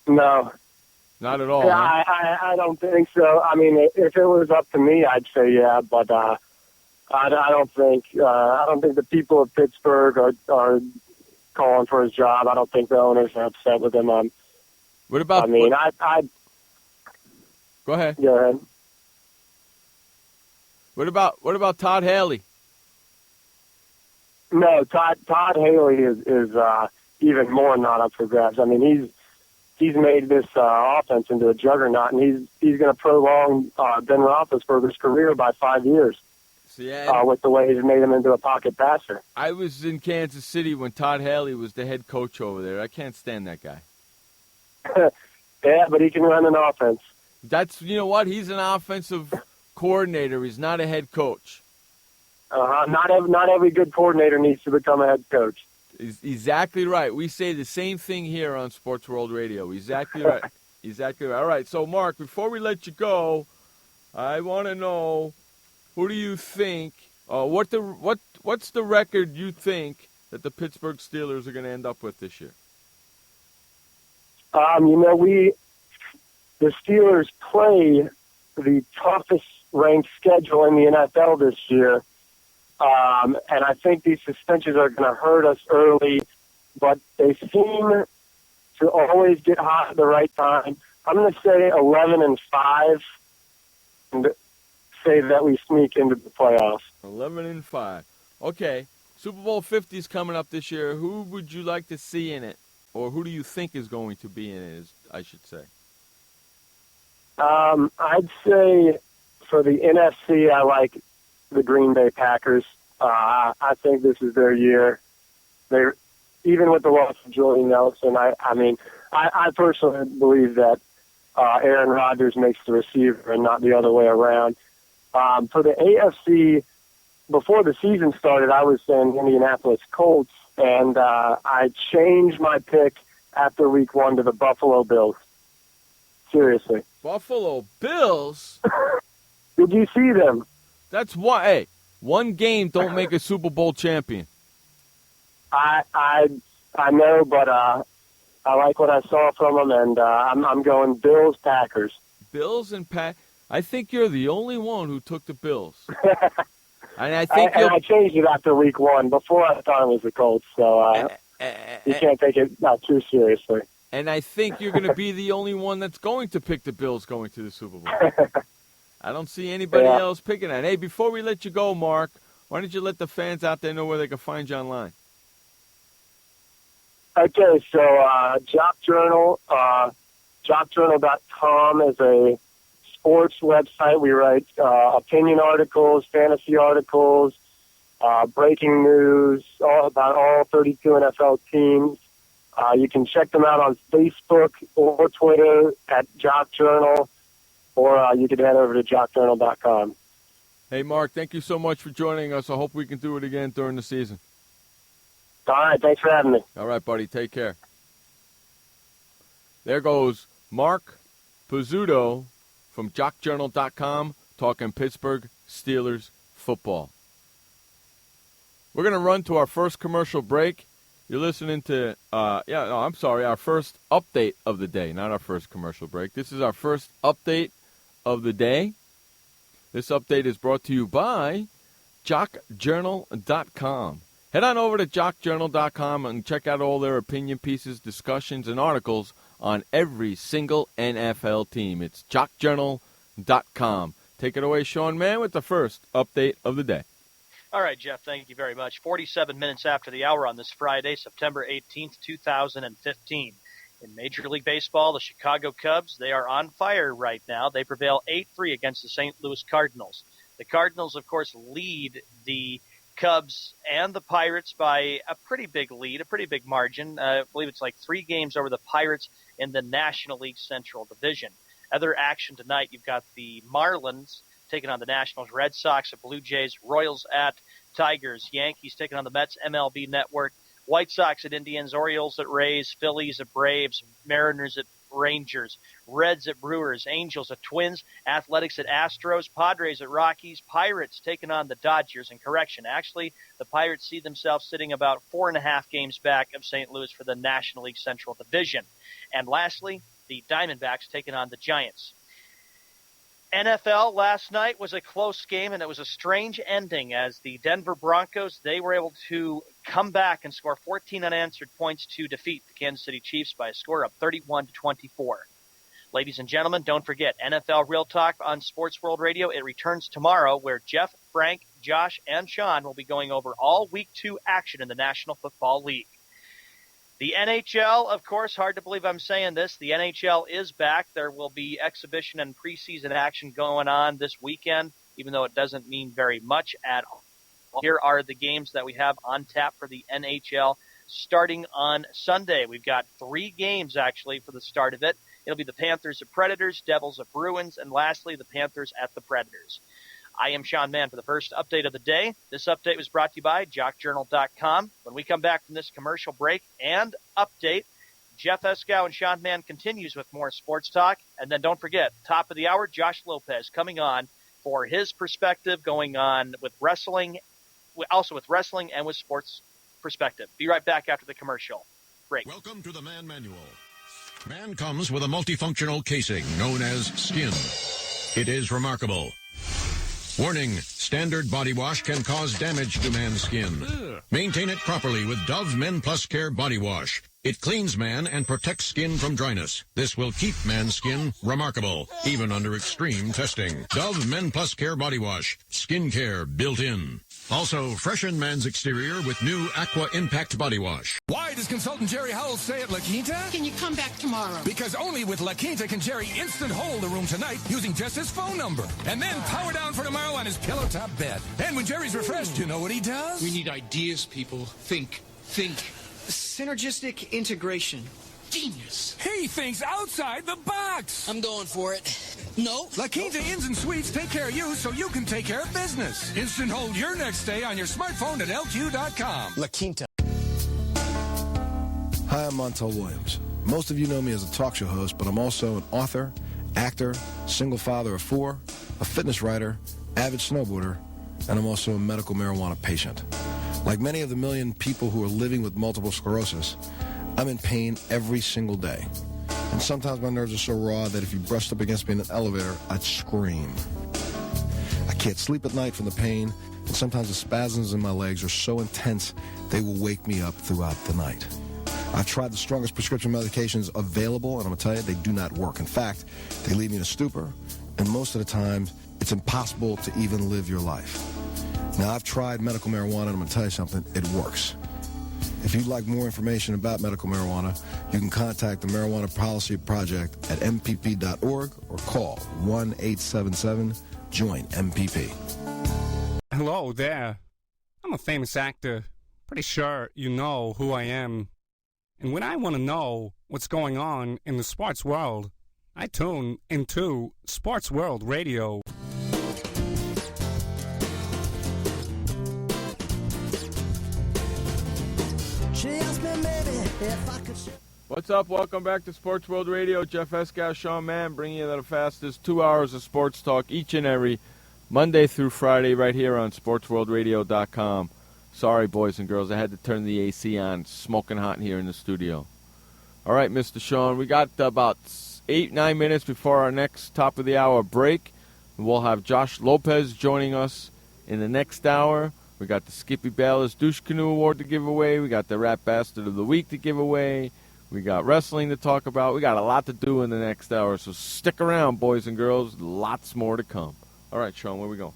No. Not at all. Yeah, huh? I don't think so. I mean, if it was up to me, I'd say yeah, but I don't think the people of Pittsburgh are calling for his job. I don't think the owners are upset with him. What about? I mean, Go ahead. Go ahead. What about Todd Haley? No, Todd Haley is even more not up for grabs. I mean, he's made this offense into a juggernaut, and he's going to prolong Ben Roethlisberger's career by 5 years. With the way he's made him into a pocket passer. I was in Kansas City when Todd Haley was the head coach over there. I can't stand that guy. Yeah, but he can run an offense. You know what? He's an offensive coordinator. He's not a head coach. Not every good coordinator needs to become a head coach. Exactly right. We say the same thing here on Sports World Radio. Exactly right. Exactly right. All right. So, Mark, before we let you go, I want to know, who do you think? What's the record you think that the Pittsburgh Steelers are going to end up with this year? The Steelers play the toughest ranked schedule in the NFL this year. And I think these suspensions are going to hurt us early, but they seem to always get hot at the right time. I'm going to say 11-5 and say that we sneak into the playoffs. 11-5. Okay. Super Bowl 50 is coming up this year. Who would you like to see in it, or who do you think is going to be in it, I should say? I'd say for the NFC, I like the Green Bay Packers. I think this is their year. Even with the loss of Jordy Nelson, I personally believe that Aaron Rodgers makes the receiver and not the other way around. For the AFC, before the season started, I was saying Indianapolis Colts, and I changed my pick after week 1 to the Buffalo Bills. Seriously. Buffalo Bills? Did you see them? That's why. Hey, one game don't make a Super Bowl champion. I know, but I like what I saw from them, and I'm going Bills Packers. Bills and I think you're the only one who took the Bills. And I changed it after week 1. Before I thought it was the Colts, so you can't take it too seriously. And I think you're going to be the only one that's going to pick the Bills going to the Super Bowl. I don't see anybody else picking that. Hey, before we let you go, Mark, why don't you let the fans out there know where they can find you online? Okay, so Jock Journal, jockjournal.com is a sports website. We write opinion articles, fantasy articles, breaking news, all about all 32 NFL teams. You can check them out on Facebook or Twitter at Jock Journal, or you can head over to jockjournal.com. Hey, Mark, thank you so much for joining us. I hope we can do it again during the season. All right, thanks for having me. All right, buddy, take care. There goes Mark Pizzuto from jockjournal.com talking Pittsburgh Steelers football. We're going to run to our first commercial break. You're listening to, our first update of the day, not our first commercial break. This is our first update of the day. This update is brought to you by jockjournal.com. Head on over to jockjournal.com and check out all their opinion pieces, discussions, and articles on every single NFL team. It's jockjournal.com. Take it away, Sean Mann, with the first update of the day. All right, Jeff, thank you very much. 47 minutes after the hour on this Friday, September 18th, 2015. In Major League Baseball, the Chicago Cubs, they are on fire right now. They prevail 8-3 against the St. Louis Cardinals. The Cardinals, of course, lead the Cubs and the Pirates by a pretty big lead, a pretty big margin. I believe it's like 3 games over the Pirates in the National League Central Division. Other action tonight, you've got the Marlins taking on the Nationals, Red Sox at Blue Jays, Royals at Tigers, Yankees taking on the Mets, MLB Network, White Sox at Indians, Orioles at Rays, Phillies at Braves, Mariners at Rangers, Reds at Brewers, Angels at Twins, Athletics at Astros, Padres at Rockies, Pirates taking on the Dodgers. And correction, actually, the Pirates see themselves sitting about 4.5 games back of St. Louis for the National League Central Division. And lastly, the Diamondbacks taking on the Giants. NFL last night was a close game, and it was a strange ending as the Denver Broncos, they were able to come back and score 14 unanswered points to defeat the Kansas City Chiefs by a score of 31-24. Ladies and gentlemen, don't forget, NFL Real Talk on Sports World Radio. It returns tomorrow where Jeff, Frank, Josh, and Sean will be going over all Week 2 action in the National Football League. The NHL, of course, hard to believe I'm saying this, the NHL is back. There will be exhibition and preseason action going on this weekend, even though it doesn't mean very much at all. Here are the games that we have on tap for the NHL starting on Sunday. We've got 3 games, actually, for the start of it. It'll be the Panthers at Predators, Devils at Bruins, and lastly, the Panthers at the Predators. I am Sean Mann for the first update of the day. This update was brought to you by JockJournal.com. When we come back from this commercial break and update, Jeff Eskow and Sean Mann continues with more sports talk. And then don't forget, top of the hour, Josh Lopez coming on for his perspective going on with wrestling, also with wrestling and with sports perspective. Be right back after the commercial break. Welcome to the Man Manual. Man comes with a multifunctional casing known as skin. It is remarkable. Warning, standard body wash can cause damage to man's skin. Maintain it properly with Dove Men Plus Care Body Wash. It cleans man and protects skin from dryness. This will keep man's skin remarkable, even under extreme testing. Dove Men Plus Care Body Wash. Skin care built in. Also, freshen man's exterior with new Aqua Impact Body Wash. Why does consultant Jerry Howell stay at La Quinta? Can you come back tomorrow? Because only with La Quinta can Jerry instant hold the room tonight using just his phone number. And then power down for tomorrow on his pillow top bed. And when Jerry's refreshed, you know what he does? We need ideas, people. Think. Synergistic integration. Genius. He thinks outside the box. I'm going for it. No. La Quinta Inns and Suites take care of you so you can take care of business. Instant hold your next stay on your smartphone at LQ.com. La Quinta. Hi, I'm Montel Williams. Most of you know me as a talk show host, but I'm also an author, actor, single father of 4, a fitness writer, avid snowboarder, and I'm also a medical marijuana patient. Like many of the million people who are living with multiple sclerosis, I'm in pain every single day. And sometimes my nerves are so raw that if you brushed up against me in an elevator, I'd scream. I can't sleep at night from the pain, and sometimes the spasms in my legs are so intense they will wake me up throughout the night. I've tried the strongest prescription medications available, and I'm going to tell you, they do not work. In fact, they leave me in a stupor, and most of the time, it's impossible to even live your life. Now, I've tried medical marijuana, and I'm going to tell you something, it works. If you'd like more information about medical marijuana, you can contact the Marijuana Policy Project at mpp.org or call 1-877-JOIN-MPP. Hello there. I'm a famous actor. Pretty sure you know who I am. And when I want to know what's going on in the sports world, I tune into Sports World Radio. What's up? Welcome back to Sports World Radio. Jeff Eskow, Sean Mann, bringing you the fastest 2 hours of sports talk each and every Monday through Friday right here on SportsWorldRadio.com. Sorry, boys and girls, I had to turn the AC on. It's smoking hot here in the studio. All right, Mr. Sean, we got about 8-9 minutes before our next top of the hour break. We'll have Josh Lopez joining us in the next hour. We got the Skippy Bayless Douche Canoe Award to give away. We got the Rap Bastard of the Week to give away. We got wrestling to talk about. We got a lot to do in the next hour, so stick around, boys and girls. Lots more to come. All right, Sean, where we go?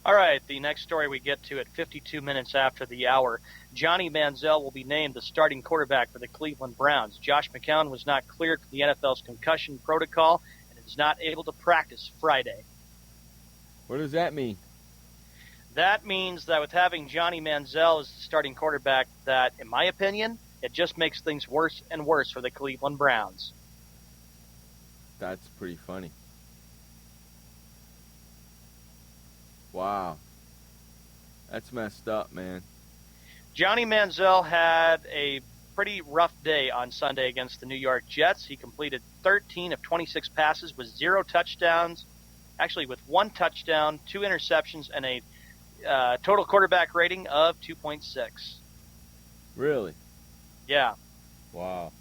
All right, the next story we get to at 52 minutes after the hour, Johnny Manziel will be named the starting quarterback for the Cleveland Browns. Josh McCown was not cleared for the NFL's concussion protocol and is not able to practice Friday. What does that mean? That means that with having Johnny Manziel as the starting quarterback, that, in my opinion, it just makes things worse and worse for the Cleveland Browns. That's pretty funny. Wow. That's messed up, man. Johnny Manziel had a pretty rough day on Sunday against the New York Jets. He completed 13 of 26 passes with 0 touchdowns, actually with 1 touchdown, 2 interceptions, and a total quarterback rating of 2.6. Really? Yeah. Wow.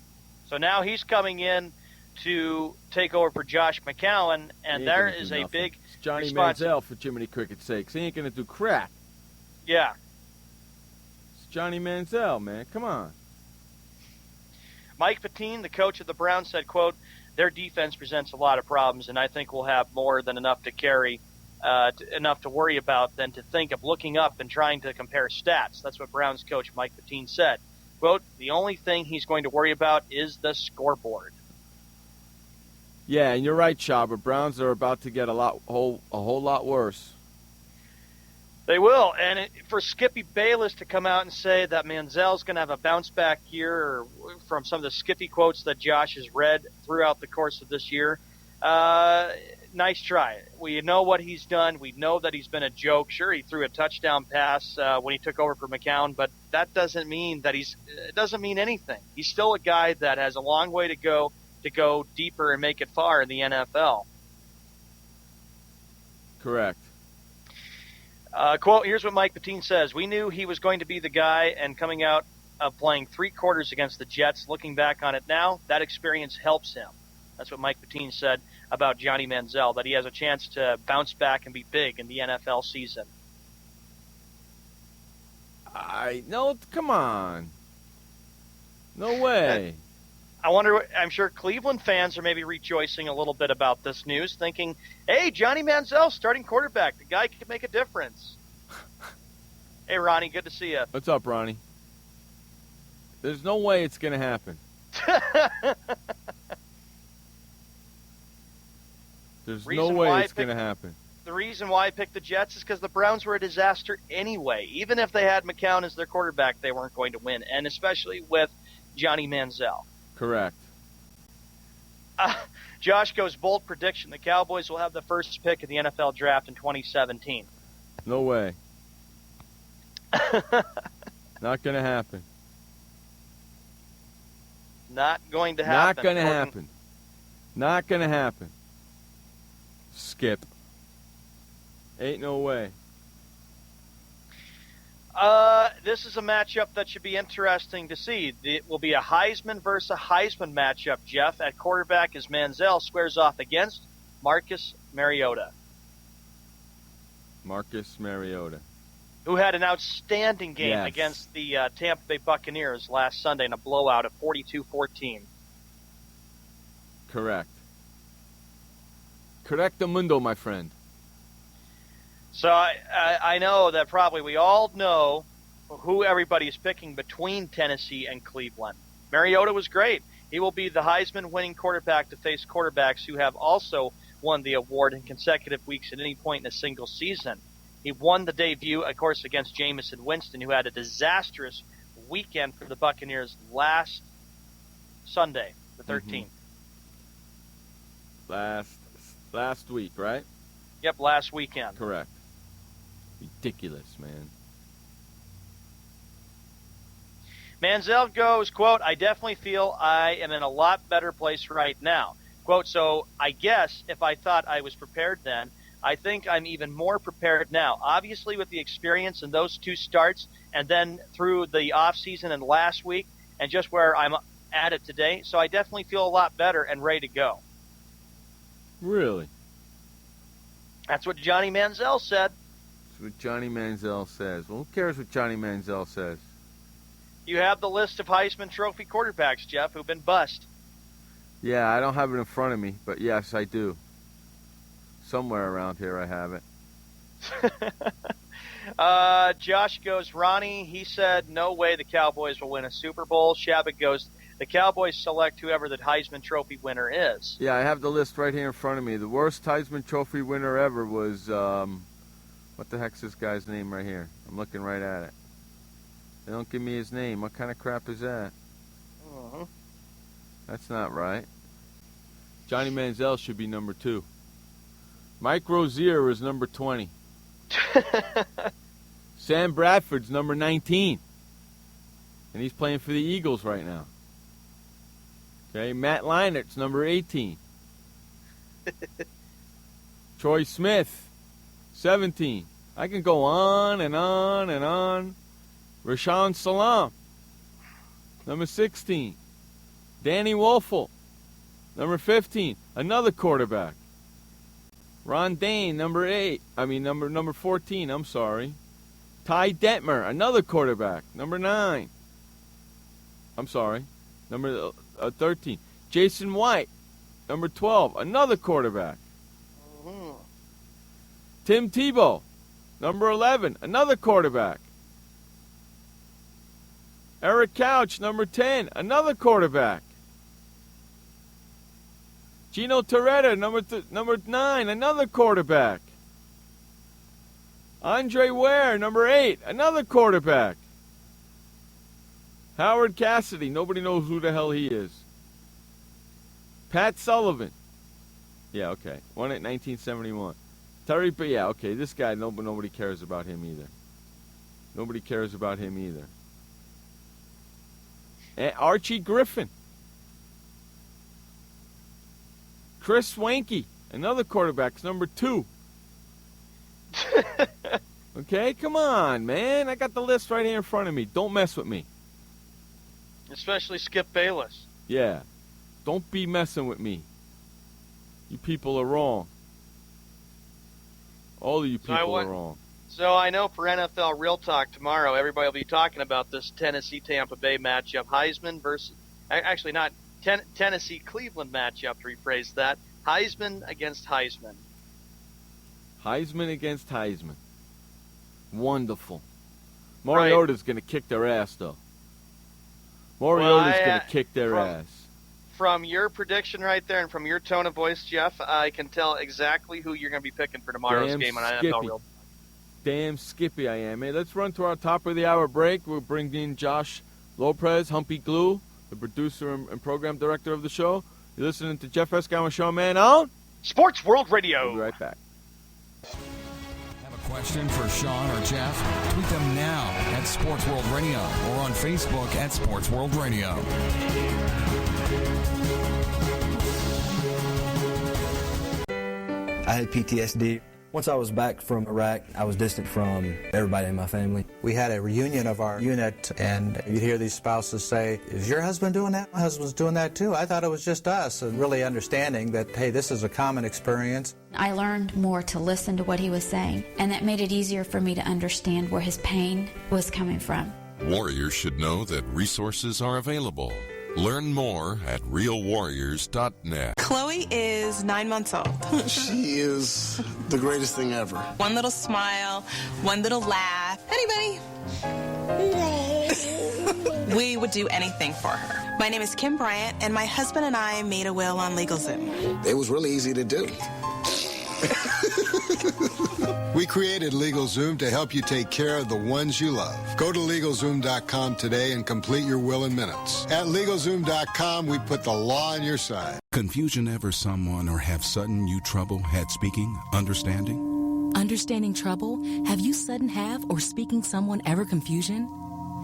So now he's coming in to take over for Josh McCown, He and ain't there gonna is do a nothing. big It's Johnny response. Manziel, for Jiminy Cricket's sakes. He ain't going to do crap. Yeah. It's Johnny Manziel, man. Come on. Mike Pettine, the coach of the Browns, said, quote, their defense presents a lot of problems, and I think we'll have more than enough to carry, enough to worry about than to think of looking up and trying to compare stats. That's what Browns coach Mike Pettine said. Quote, the only thing he's going to worry about is the scoreboard. Yeah, and you're right, Schaber. Browns are about to get a whole lot worse. They will, and for Skippy Bayless to come out and say that Manziel's going to have a bounce-back year, or from some of the Skippy quotes that Josh has read throughout the course of this year, nice try. We know what he's done. We know that he's been a joke. Sure, he threw a touchdown pass when he took over for McCown, but that doesn't mean that it doesn't mean anything. He's still a guy that has a long way to go deeper and make it far in the NFL. Correct. Quote, here's what Mike Pettine says. We knew he was going to be the guy, and coming out of playing 3 quarters against the Jets, looking back on it now, that experience helps him. That's what Mike Pettine said about Johnny Manziel, that he has a chance to bounce back and be big in the NFL season. No, come on. No way. I'm sure Cleveland fans are maybe rejoicing a little bit about this news, thinking, hey, Johnny Manziel, starting quarterback. The guy could make a difference. Hey, Ronnie, good to see you. What's up, Ronnie? There's no way it's going to happen. There's no way it's going to happen. The reason why I picked the Jets is because the Browns were a disaster anyway. Even if they had McCown as their quarterback, they weren't going to win, and especially with Johnny Manziel. Correct. Josh goes bold prediction. The Cowboys will have the first pick of the NFL draft in 2017. No way. Not going to happen. Not going to happen. Not going to happen. Not going to happen. Skip. Ain't no way. This is a matchup that should be interesting to see. It will be a Heisman versus a Heisman matchup, Jeff. At quarterback as Manziel squares off against Marcus Mariota. Marcus Mariota. Who had an outstanding game Yes. against the Tampa Bay Buccaneers last Sunday in a blowout of 42-14. Correct. Correctamundo, my friend. So I know that probably we all know who everybody's picking between Tennessee and Cleveland. Mariota was great. He will be the Heisman-winning quarterback to face quarterbacks who have also won the award in consecutive weeks at any point in a single season. He won the debut, of course, against Jameis Winston, who had a disastrous weekend for the Buccaneers last Sunday, the 13th. Last week, right? Yep, last weekend. Correct. Ridiculous, man. Manziel goes, quote, I definitely feel I am in a lot better place right now. Quote, so I guess if I thought I was prepared then, I think I'm even more prepared now. Obviously with the experience in those 2 starts and then through the offseason and last week and just where I'm at it today. So I definitely feel a lot better and ready to go. Really? That's what Johnny Manziel said. That's what Johnny Manziel says. Well, who cares what Johnny Manziel says? You have the list of Heisman Trophy quarterbacks, Jeff, who've been bust. Yeah, I don't have it in front of me, but yes, I do. Somewhere around here I have it. Josh goes, Ronnie, he said, no way the Cowboys will win a Super Bowl. Shabbat goes, the Cowboys select whoever the Heisman Trophy winner is. Yeah, I have the list right here in front of me. The worst Heisman Trophy winner ever was, what the heck's this guy's name right here? I'm looking right at it. They don't give me his name. What kind of crap is that? Uh-huh. That's not right. Johnny Manziel should be number 2. Mike Rozier is number 20. Sam Bradford's number 19. And he's playing for the Eagles right now. Okay, Matt Leinert's number 18. Troy Smith, 17. I can go on and on and on. Rashaan Salam, number 16. Danny Wolfel, number 15. Another quarterback. Ron Dane, number 14, I'm sorry. Ty Detmer, another quarterback, number 9. I'm sorry, number 13. Jason White, number 12, another quarterback. Tim Tebow, number 11, another quarterback. Eric Couch, number 10, another quarterback. Gino Torretta, number 9, another quarterback. Andre Ware, number 8, another quarterback. Howard Cassidy, nobody knows who the hell he is. Pat Sullivan. Yeah, okay. Won it in 1971. Terry, but yeah, okay, this guy, nobody cares about him either. Nobody cares about him either. And Archie Griffin. Chris Swanky, another quarterback, number 2. Okay, come on, man. I got the list right here in front of me. Don't mess with me. Especially Skip Bayless. Yeah. Don't be messing with me. You people are wrong. All of you people are wrong. So I know for NFL Real Talk tomorrow, everybody will be talking about this Tennessee-Tampa Bay matchup. Heisman versus... Actually, not Tennessee-Cleveland matchup, to rephrase that. Heisman against Heisman. Heisman against Heisman. Wonderful. Mariota's going to kick their ass, though. Mariota's going to kick their ass. From your prediction right there and from your tone of voice, Jeff, I can tell exactly who you're going to be picking for tomorrow's game on NFL Real Talk. Damn Skippy I am. Hey, let's run to our top of the hour break. We'll bring in Josh Lopez, Humpy Glue, the producer and program director of the show. You're listening to Jeff Escobar Show, man, on Sports World Radio. We'll be right back. Have a question for Sean or Jeff? Tweet them now at Sports World Radio or on Facebook at Sports World Radio. I had PTSD. Once I was back from Iraq, I was distant from everybody in my family. We had a reunion of our unit, and you'd hear these spouses say, "Is your husband doing that? My husband's doing that too. I thought it was just us." And really understanding that, hey, this is a common experience. I learned more to listen to what he was saying, and that made it easier for me to understand where his pain was coming from. Warriors should know that resources are available. Learn more at realwarriors.net. Chloe is 9 months old. She is the greatest thing ever. One little smile, one little laugh. Anybody? We would do anything for her. My name is Kim Bryant, and my husband and I made a will on LegalZoom. It was really easy to do. We created LegalZoom to help you take care of the ones you love. Go to LegalZoom.com today and complete your will in minutes. At LegalZoom.com, we put the law on your side. Confusion ever someone or have sudden you trouble had speaking, understanding? Understanding trouble? Have you sudden have or speaking someone ever confusion?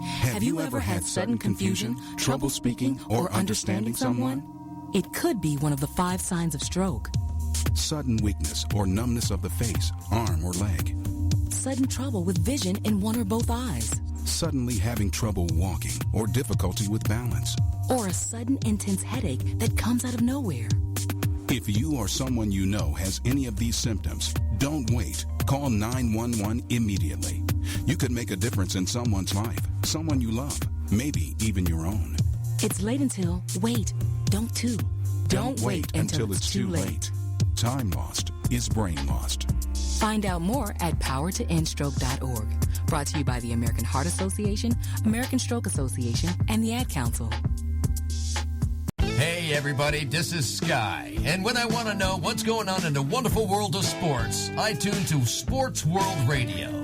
Have you ever had sudden confusion, trouble speaking, or understanding someone? It could be one of the 5 signs of stroke. Sudden weakness or numbness of the face, arm, or leg. Sudden trouble with vision in one or both eyes. Suddenly having trouble walking or difficulty with balance. Or a sudden intense headache that comes out of nowhere. If you or someone you know has any of these symptoms, don't wait. Call 911 immediately. You could make a difference in someone's life, someone you love, maybe even your own. It's late until, wait, don't too. Don't wait until it's too late. Time lost is brain lost. Find out more at powertoendstroke.org. Brought to you by the American Heart Association, American Stroke Association, and the Ad Council. Hey everybody, this is Sky. And when I want to know what's going on in the wonderful world of sports, I tune to Sports World Radio.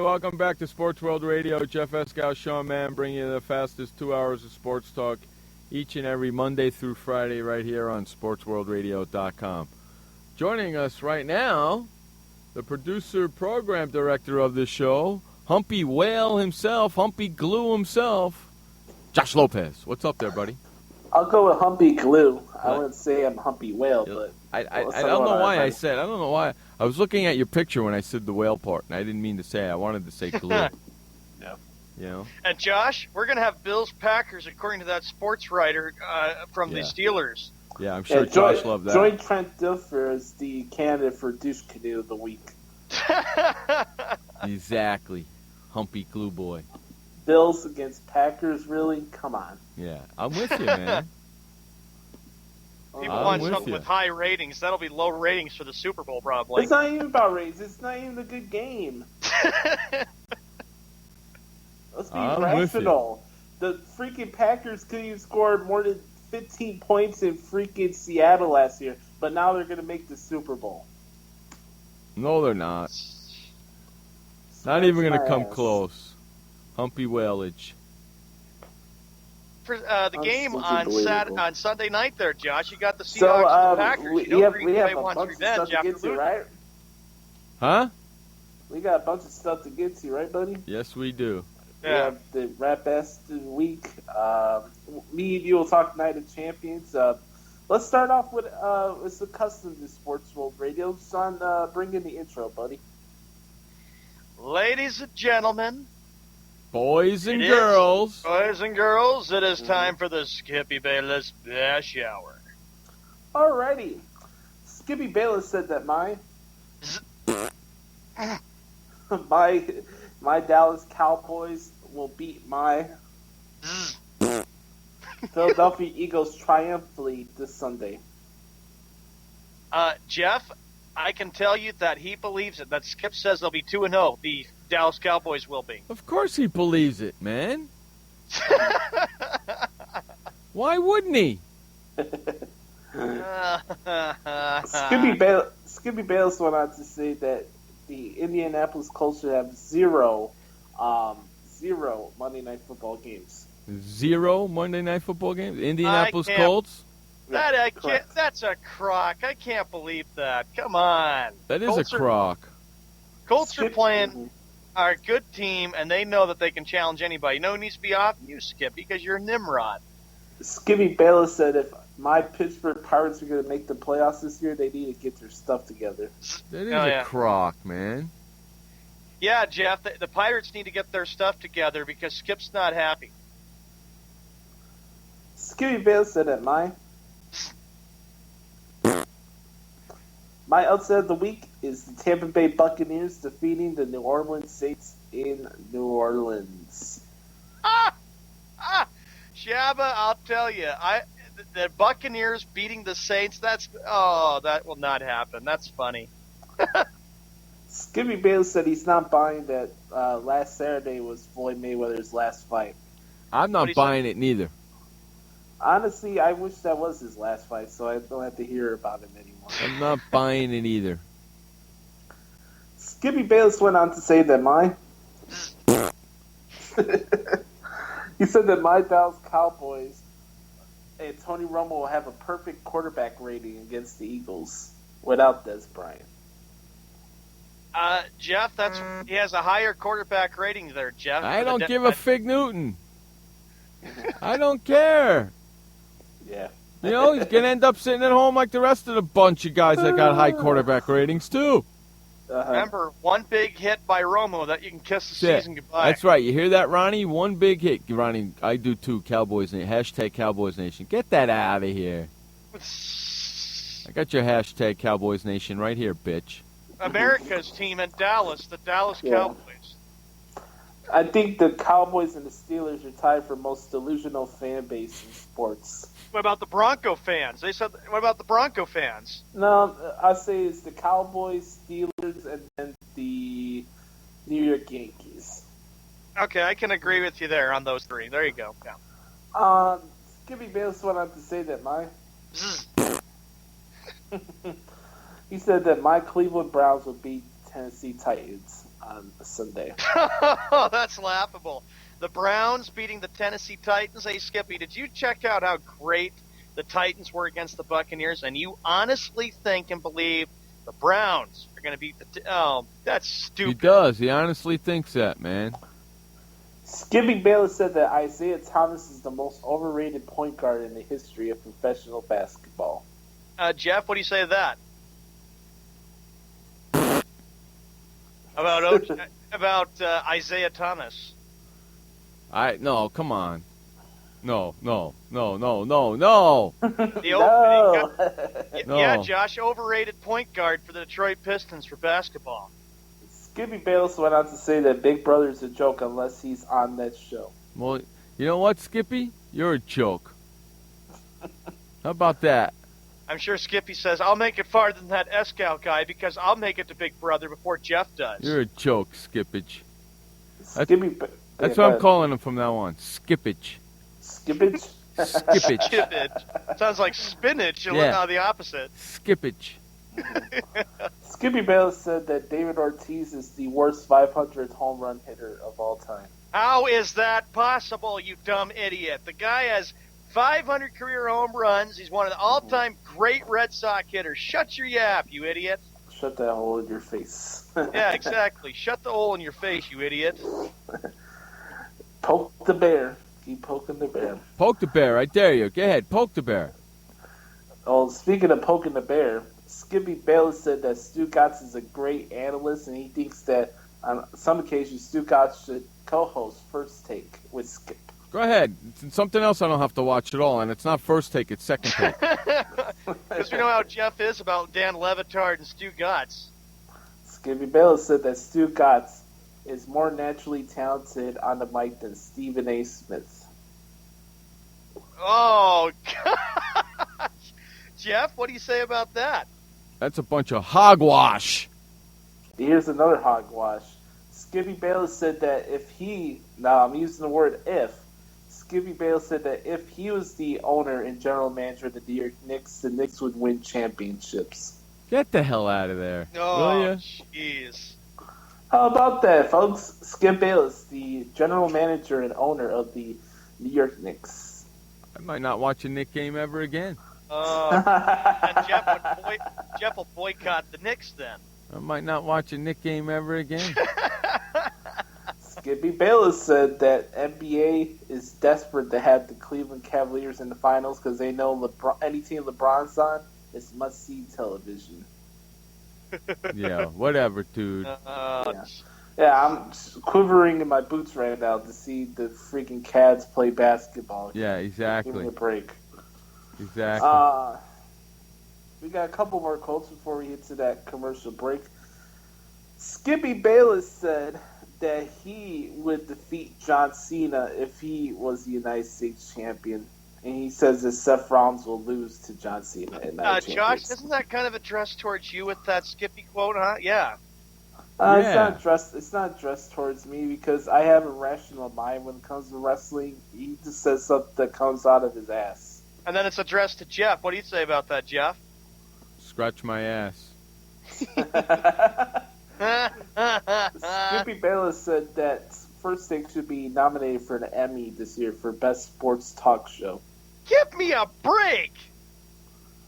welcome back to Sports World Radio. Jeff Escow, Sean Mann, bringing you the fastest 2 hours of sports talk each and every Monday through Friday right here on SportsWorldRadio.com. Joining us right now, the producer, program director of this show, Humpy Whale himself, Humpy Glue himself, Josh Lopez. What's up there, buddy? I'll go with Humpy Glue. I wouldn't say I'm Humpy Whale, but I don't know why I said. I don't know why. I was looking at your picture when I said the whale part, and I didn't mean to say. I wanted to say glue. No. You know. And Josh, we're going to have Bills Packers according to that sports writer from the Steelers. Yeah, I'm sure Josh loved that. Join Trent Dilfer as the candidate for douche canoe of the week. Exactly. Humpy Glue Boy. Bills against Packers, really? Come on. Yeah, I'm with you, man. People want something with high ratings. That'll be low ratings for the Super Bowl, probably. It's not even about ratings. It's not even a good game. Let's be rational. The freaking Packers couldn't even score more than 15 points in freaking Seattle last year, but now they're going to make the Super Bowl. No, they're not. Not even going to come close. Humpy Whalage. For the game on Sunday night there, Josh, you got the Seahawks and the Packers. We have a bunch of stuff to get to, right? Huh? We got a bunch of stuff to get to, right, buddy? Yes, we do. We have the Rap Best of the Week. Me and you will talk Night of Champions. Let's start off with it's the custom to Sports World Radio. Son, bring in the intro, buddy. Ladies and gentlemen, boys and girls, it is time for the Skippy Bayless Bash Hour. Alrighty. Skippy Bayless said that my Dallas Cowboys will beat my Philadelphia Eagles triumphantly this Sunday. Jeff, I can tell you that he believes it. That Skip says they'll be 2-0. The Dallas Cowboys will be. Of course he believes it, man. Why wouldn't he? Skippy Bayless went on to say that the Indianapolis Colts should have zero Monday Night Football games. Zero Monday Night Football games? Indianapolis Colts? That's a crock. I can't believe that. Come on. That is a crock. Colts are playing our good team, and they know that they can challenge anybody. You know who needs to be off? You, Skip, because you're Nimrod. Skippy Bayless said if my Pittsburgh Pirates are going to make the playoffs this year, they need to get their stuff together. That is a crock, man. Yeah, Jeff, the Pirates need to get their stuff together because Skip's not happy. Skippy Bayless said that my upset of the week is the Tampa Bay Buccaneers defeating the New Orleans Saints in New Orleans. Shabba, I'll tell you, the Buccaneers beating the Saints, that will not happen. That's funny. Skippy Bayless said he's not buying that last Saturday was Floyd Mayweather's last fight. I'm not buying it neither. Honestly, I wish that was his last fight, so I don't have to hear about him anymore. I'm not buying it either. Skippy Bayless went on to say that he said that my Dallas Cowboys and Tony Romo will have a perfect quarterback rating against the Eagles without Des Bryant. Jeff, he has a higher quarterback rating there, Jeff. I don't give a fig Newton. I don't care. Yeah. You know, he's going to end up sitting at home like the rest of the bunch of guys that got high quarterback ratings, too. Remember, one big hit by Romo that you can kiss the season goodbye. That's right. You hear that, Ronnie? One big hit. Ronnie, I do too, Cowboys Nation. Hashtag Cowboys Nation. Get that out of here. I got your hashtag Cowboys Nation right here, bitch. America's team in Dallas, the Dallas Cowboys. I think the Cowboys and the Steelers are tied for most delusional fan base in sports. What about the Bronco fans? They said, what about the Bronco fans? No, I say it's the Cowboys, Steelers, and then the New York Yankees. Okay, I can agree with you there on those three. There you go. Yeah. Skippy Bayless went on to say that he said that my Cleveland Browns would beat Tennessee Titans. on Sunday. Oh, that's laughable. The Browns beating the Tennessee Titans. Hey, Skippy, did you check out how great the Titans were against the Buccaneers? And you honestly think and believe the Browns are going to beat the oh, that's stupid. He does. He honestly thinks that, man. Skippy Bayless said that Isaiah Thomas is the most overrated point guard in the history of professional basketball. Jeff, what do you say to that? about Isaiah Thomas? No, come on. No. No. Yeah, Josh, overrated point guard for the Detroit Pistons for basketball. Skippy Bayless went on to say that Big Brother's a joke unless he's on that show. Well, you know what, Skippy? You're a joke. How about that? I'm sure Skippy says, I'll make it farther than that Escal guy because I'll make it to Big Brother before Jeff does. You're a joke, Skippage. That's what I'm ahead. calling him from now on. Skippage. Skippage? Skippage. Skippage. Sounds like spinach. You'll Yeah. look the opposite. Skippage. Skippy Bayless said that David Ortiz is the worst 500th home run hitter of all time. How is that possible, you dumb idiot? The guy has 500 career home runs. He's one of the all-time great Red Sox hitters. Shut your yap, you idiot. Shut that hole in your face. Yeah, exactly. Shut the hole in your face, you idiot. Poke the bear. Keep poking the bear. Poke the bear. I dare you. Go ahead. Poke the bear. Oh, speaking of poking the bear, Skippy Bayless said that Stu Gatz is a great analyst, and he thinks that on some occasions Stu Gatz should co-host First Take with Skip. Go ahead. It's something else I don't have to watch at all, and it's not first take, it's second take. Because we know how Jeff is about Dan Levitard and Stu Gatz. Skippy Bayless said that Stu Gatz is more naturally talented on the mic than Stephen A. Smith. Oh, gosh. Jeff, what do you say about that? That's a bunch of hogwash. Here's another hogwash. Skippy Bayless said that now I'm using the word if, Skippy Bayless said that if he was the owner and general manager of the New York Knicks, the Knicks would win championships. Get the hell out of there. Oh, will ya? jeez. How about that, folks? Skip Bayless, the general manager and owner of the New York Knicks. I might not watch a Knick game ever again. And Jeff will boycott the Knicks then. I might not watch a Knick game ever again. Skippy Bayless said that NBA is desperate to have the Cleveland Cavaliers in the finals because they know any team LeBron's on is must-see television. Yeah, whatever, dude. Yeah, I'm quivering in my boots right now to see the freaking Cavs play basketball. Yeah, exactly. Give me a break. Exactly. We got a couple more quotes before we get to that commercial break. Skippy Bayless said that he would defeat John Cena if he was the United States champion. And he says that Seth Rollins will lose to John Cena at Night Josh, isn't that kind of addressed towards you with that Skippy quote, huh? Yeah. It's not addressed towards me because I have a rational mind when it comes to wrestling. He just says something that comes out of his ass. And then it's addressed to Jeff. What do you say about that, Jeff? Scratch my ass. Skippy Bayless said that First Take should be nominated for an Emmy this year for Best Sports Talk Show. Give me a break!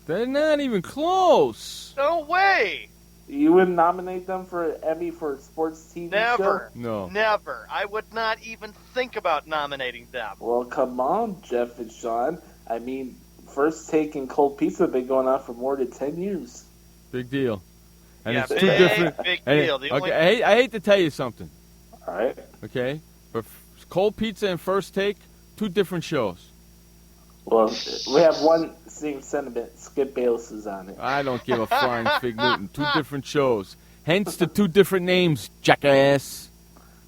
They're not even close. No way! You wouldn't nominate them for an Emmy for a sports TV show? Never. No. Never. I would not even think about nominating them. Well, come on, Jeff and Sean. I mean, First Take and Cold Pizza have been going on for more than 10 years. Big deal. And yeah, it's two different. Big deal. Okay, I hate to tell you something. All right. Okay? But Cold Pizza and First Take, two different shows. Well, we have one same sentiment. Skip Bayless is on it. I don't give a flying fig Newton. Two different shows. Hence the two different names, jackass.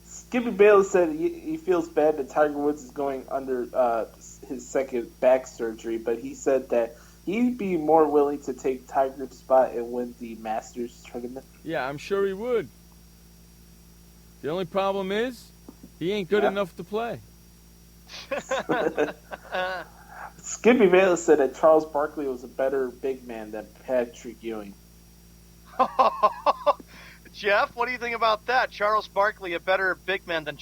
Skippy Bayless said he feels bad that Tiger Woods is going under his second back surgery, but he said that he'd be more willing to take Tiger's spot and win the Masters tournament. Yeah, I'm sure he would. The only problem is he ain't good enough to play. Skippy Bayless said that Charles Barkley was a better big man than Patrick Ewing. Jeff, what do you think about that? Charles Barkley, a better big man than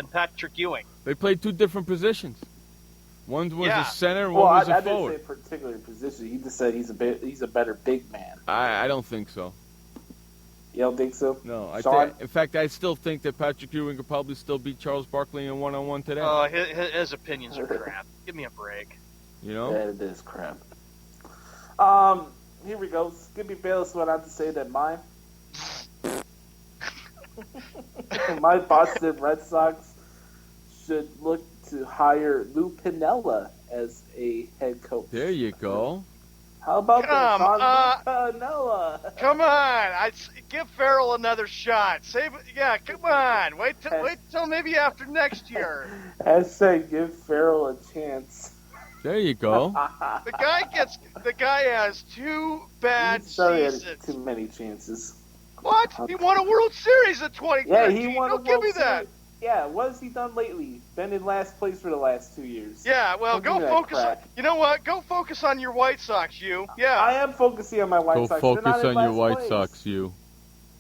Patrick Ewing. They played two different positions. One was a center, and one was a forward. I didn't say particular position. He just said he's a better big man. I don't think so. You don't think so? No. Sean? In fact, I still think that Patrick Ewing could probably still beat Charles Barkley in one-on-one today. Oh, his opinions are crap. Give me a break. You know? Yeah, it is crap. Here we go. Skippy Bayless went on to say that my Boston Red Sox should look to hire Lou Piniella as a head coach. There you go. How about Piniella? Come on, give Farrell another shot. Come on. Wait till maybe after next year. I say give Farrell a chance. There you go. The guy has two bad seasons. Too many chances. What? He won a World Series in 2013. Yeah, he won a World Give me that. Series. Yeah, what has he done lately? Been in last place for the last 2 years. Yeah, well, go focus. You know what? Go focus on your White Sox, you. Yeah. I am focusing on my White Sox. Go focus on your White Sox, you.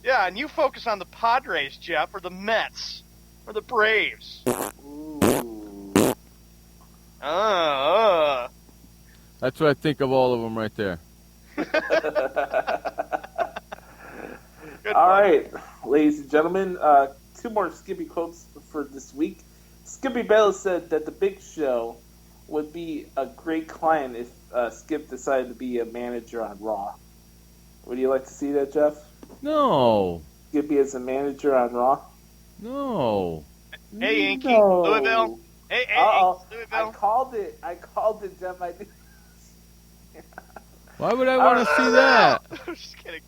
Yeah, and you focus on the Padres, Jeff, or the Mets, or the Braves. Ooh. That's what I think of all of them right there. All right, ladies and gentlemen, two more Skippy quotes for this week. Skippy Bayless said that the Big Show would be a great client if Skip decided to be a manager on Raw. Would you like to see that, Jeff? No. Skippy as a manager on Raw? No. Hey, Yankee, Louisville. Hey, Louisville. I called it, Jeff. I did. Why would I want to see that? I'm just kidding.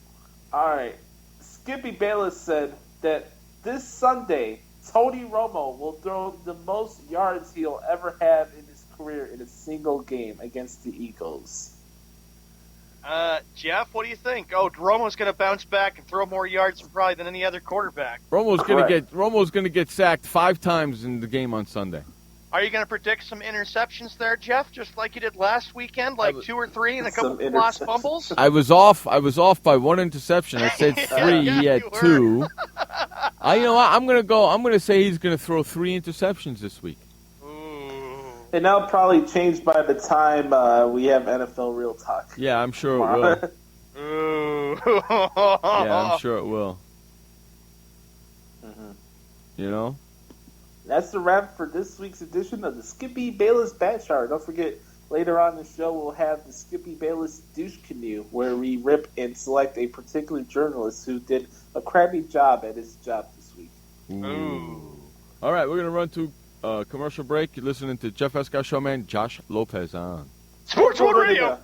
All right. Skippy Bayless said that this Sunday, Tony Romo will throw the most yards he'll ever have in his career in a single game against the Eagles. Jeff, what do you think? Oh, Romo's going to bounce back and throw more yards probably than any other quarterback. Romo's going to get sacked 5 times in the game on Sunday. Are you going to predict some interceptions there, Jeff, just like you did last weekend, like 2 or 3 and a couple of lost fumbles? I was off by 1 interception. I said 3. He had 2. I'm going to say he's going to throw 3 interceptions this week. And that'll probably change by the time we have NFL Real Talk. Yeah, I'm sure it will. Yeah, I'm sure it will. Mm-hmm. You know? That's the wrap for this week's edition of the Skippy Bayless Bat Chart. Don't forget, later on in the show, we'll have the Skippy Bayless Douche Canoe, where we rip and select a particular journalist who did a crappy job at his job this week. Ooh. All right, we're going to run to commercial break. You're listening to Jeff Escar Showman, Josh Lopez on Sports World Radio.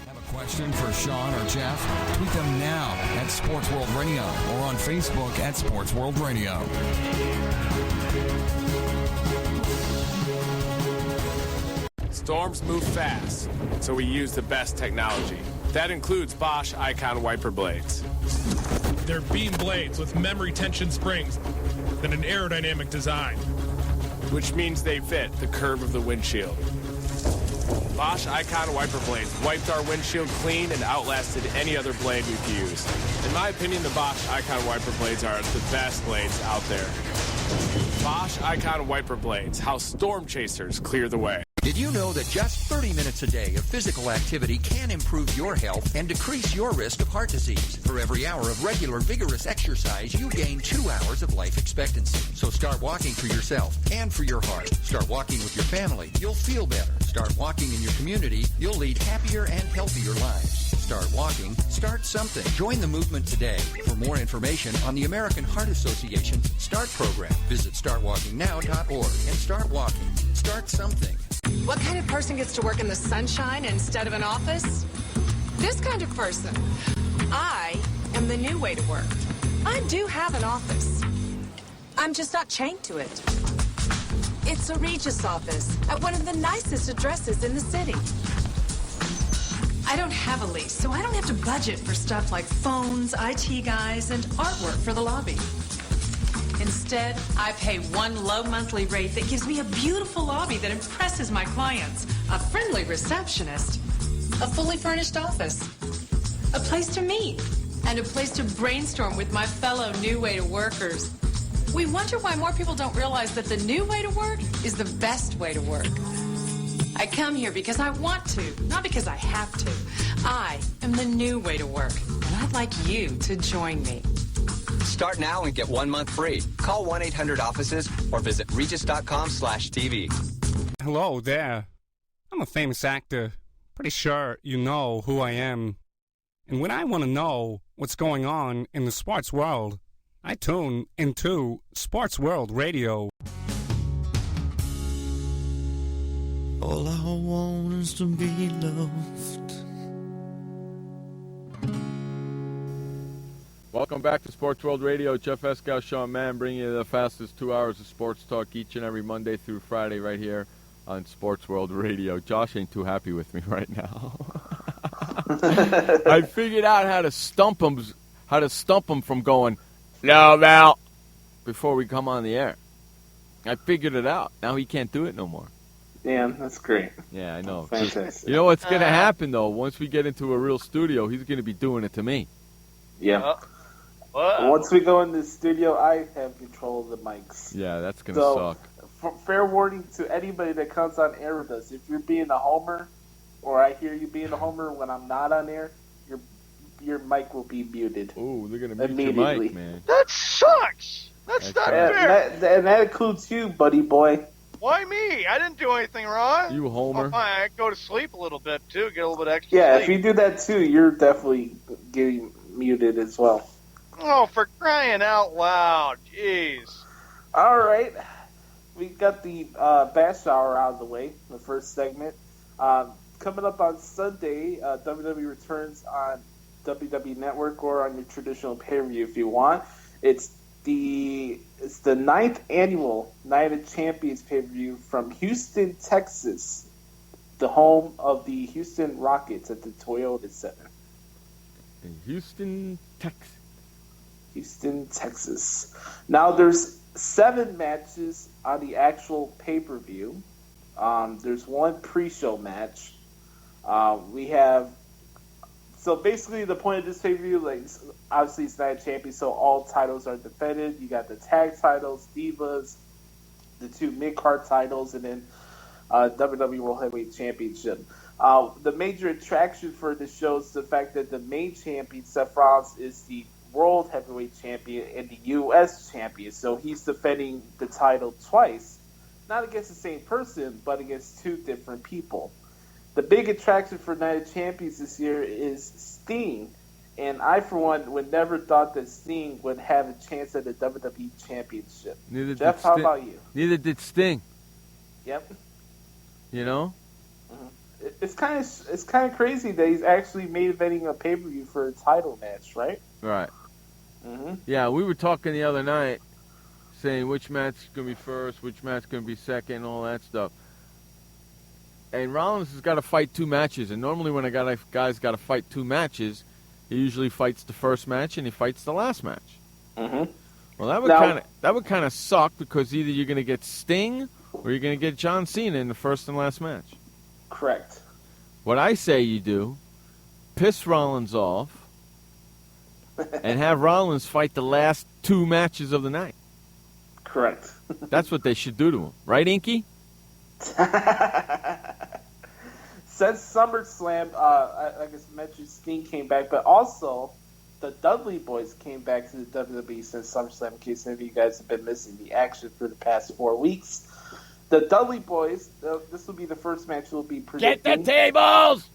Have a question for Sean or Jeff? Tweet them now at Sports World Radio or on Facebook at Sports World Radio. Storms move fast, so we use the best technology. That includes Bosch Icon wiper blades. They're beam blades with memory tension springs and an aerodynamic design, which means they fit the curve of the windshield. Bosch Icon wiper blades wiped our windshield clean and outlasted any other blade we've used. In my opinion, the Bosch Icon wiper blades are the best blades out there. Bosch Icon wiper blades, how storm chasers clear the way. Did you know that just 30 minutes a day of physical activity can improve your health and decrease your risk of heart disease? For every hour of regular, vigorous exercise, you gain 2 hours of life expectancy. So start walking for yourself and for your heart. Start walking with your family. You'll feel better. Start walking in your community. You'll lead happier and healthier lives. Start walking. Start something. Join the movement today. For more information on the American Heart Association's START program, visit startwalkingnow.org and start walking. Start something. What kind of person gets to work in the sunshine instead of an office? This kind of person. I am the new way to work. I do have an office. I'm just not chained to it. It's a Regis office at one of the nicest addresses in the city. I don't have a lease, so I don't have to budget for stuff like phones, IT guys, and artwork for the lobby. Instead, I pay one low monthly rate that gives me a beautiful lobby that impresses my clients, a friendly receptionist, a fully furnished office, a place to meet, and a place to brainstorm with my fellow New Way to Workers. We wonder why more people don't realize that the new way to work is the best way to work. I come here because I want to, not because I have to. I am the new way to work, and I'd like you to join me. Start now and get 1 month free. Call 1-800-OFFICES or visit Regis.com/TV. Hello there. I'm a famous actor. Pretty sure you know who I am. And when I want to know what's going on in the sports world, I tune into Sports World Radio. All I want is to be loved. Welcome back to Sports World Radio. Jeff Eskow, Sean Mann, bringing you the fastest 2 hours of sports talk each and every Monday through Friday right here on Sports World Radio. Josh ain't too happy with me right now. I figured out how to stump him from going, "No, Val," before we come on the air. I figured it out. Now he can't do it no more. Damn, that's great. Yeah, I know. Fantastic. You know what's going to happen, though? Once we get into a real studio, he's going to be doing it to me. Yeah. Once we go in the studio, I have control of the mics. Yeah, that's going to suck. Fair warning to anybody that comes on air with us. If you're being a homer, or I hear you being a homer when I'm not on air, your mic will be muted. Ooh, they're going to mute your mic, man. That sucks. That's not fair. And that includes you, buddy boy. Why me? I didn't do anything wrong. You homer. Oh, fine. I go to sleep a little bit, too. Get a little bit extra Yeah, sleep. if you do that, too, you're definitely getting muted as well. Oh, for crying out loud. Jeez. All right. We got the Bash Hour out of the way, the first segment. Coming up on Sunday, WWE returns on WWE Network or on your traditional pay-per-view if you want. It's the 9th annual Night of Champions pay-per-view from Houston, Texas, the home of the Houston Rockets at the Toyota Center. In Houston, Texas. Houston, Texas. Now, there's 7 matches on the actual pay-per-view. There's 1 pre-show match. We have... So basically, the point of this pay-per-view, like, obviously it's Night of Champions, so all titles are defended. You got the tag titles, Divas, the 2 mid-card titles, and then WWE World Heavyweight Championship. The major attraction for this show is the fact that the main champion, Seth Rollins, is the World Heavyweight Champion and the U.S. Champion. So he's defending the title twice, not against the same person, but against 2 different people. The big attraction for Night of Champions this year is Sting. And I, for one, would never thought that Sting would have a chance at the WWE Championship. Jeff, how about you? Neither did Sting. Yep. You know? Mm-hmm. It's kind of crazy that he's actually main eventing a pay-per-view for a title match, right? Right. Mm-hmm. Yeah, we were talking the other night, saying which match is going to be first, which match is going to be second, and all that stuff. And Rollins has got to fight 2 matches. And normally when a guy's got to fight 2 matches, he usually fights the first match and he fights the last match. Mm-hmm. Well, that would kind of suck because either you're going to get Sting or you're going to get John Cena in the first and last match. Correct. What I say you do, piss Rollins off and have Rollins fight the last 2 matches of the night. Correct. That's what they should do to him. Right, Inky? Since SummerSlam, I guess mentioned Sting came back, but also the Dudley Boys came back to the WWE since SummerSlam, in case any of you guys have been missing the action for the past 4 weeks. The Dudley Boys, this will be the first match we'll be predicting. Get the tables!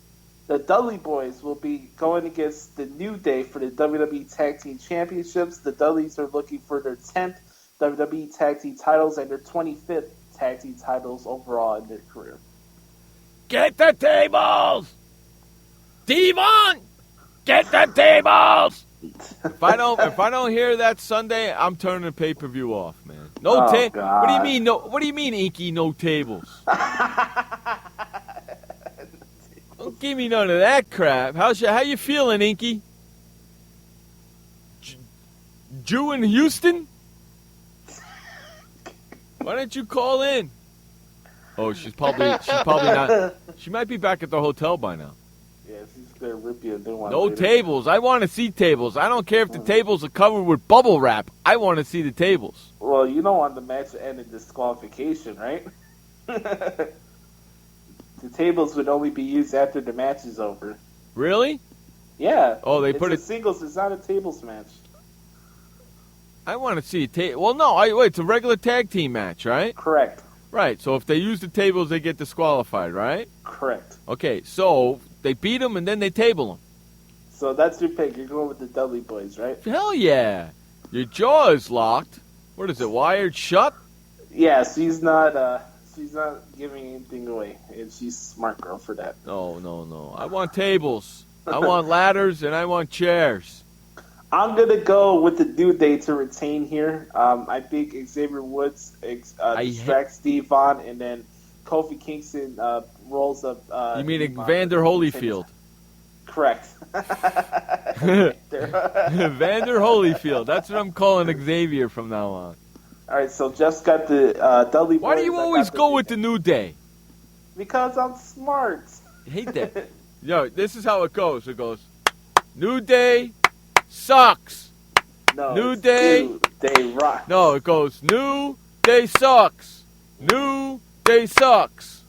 The Dudley Boys will be going against the New Day for the WWE Tag Team Championships. The Dudleys are looking for their 10th WWE Tag Team titles and their 25th Tag Team titles overall in their career. Get the tables! Devon! Get the tables! If I don't hear that Sunday, I'm turning the pay-per-view off, man. What do you mean? No. What do you mean, Inky? No tables. Don't give me none of that crap. How you feeling, Inky? Jew in Houston? Why don't you call in? Oh, she's probably not. She might be back at the hotel by now. Yeah, she's gonna rip you a new one. No later. tables. I want to see tables. I don't care if the tables are covered with bubble wrap. I want to see the tables. Well, you don't want the match to end in disqualification, right? The tables would only be used after the match is over. Really? Yeah. Oh, they it's put a it. singles. It's not a tables match. I want to see a table. Well, no. Wait. It's a regular tag team match, right? Correct. Right. So if they use the tables, they get disqualified, right? Correct. Okay. So they beat them and then they table them. So that's your pick. You're going with the Dudley Boys, right? Hell yeah. Your jaw is locked. What is it? Wired shut? Yeah. She's not giving anything away, and she's a smart girl for that. No. I want tables. I want ladders and I want chairs. I'm going to go with the New Day to retain here. I think Xavier Woods distracts Steve Vaughn, and then Kofi Kingston rolls up. You mean Evander Holyfield? Correct. Evander Holyfield. That's what I'm calling Xavier from now on. All right, so Jeff's got the Dudley Boys. Why do you always go with the New Day? Because I'm smart. I hate that. Yo, this is how it goes. It goes, New Day sucks. No, New Day. New Day rock. No, it goes, New Day sucks. New Day sucks.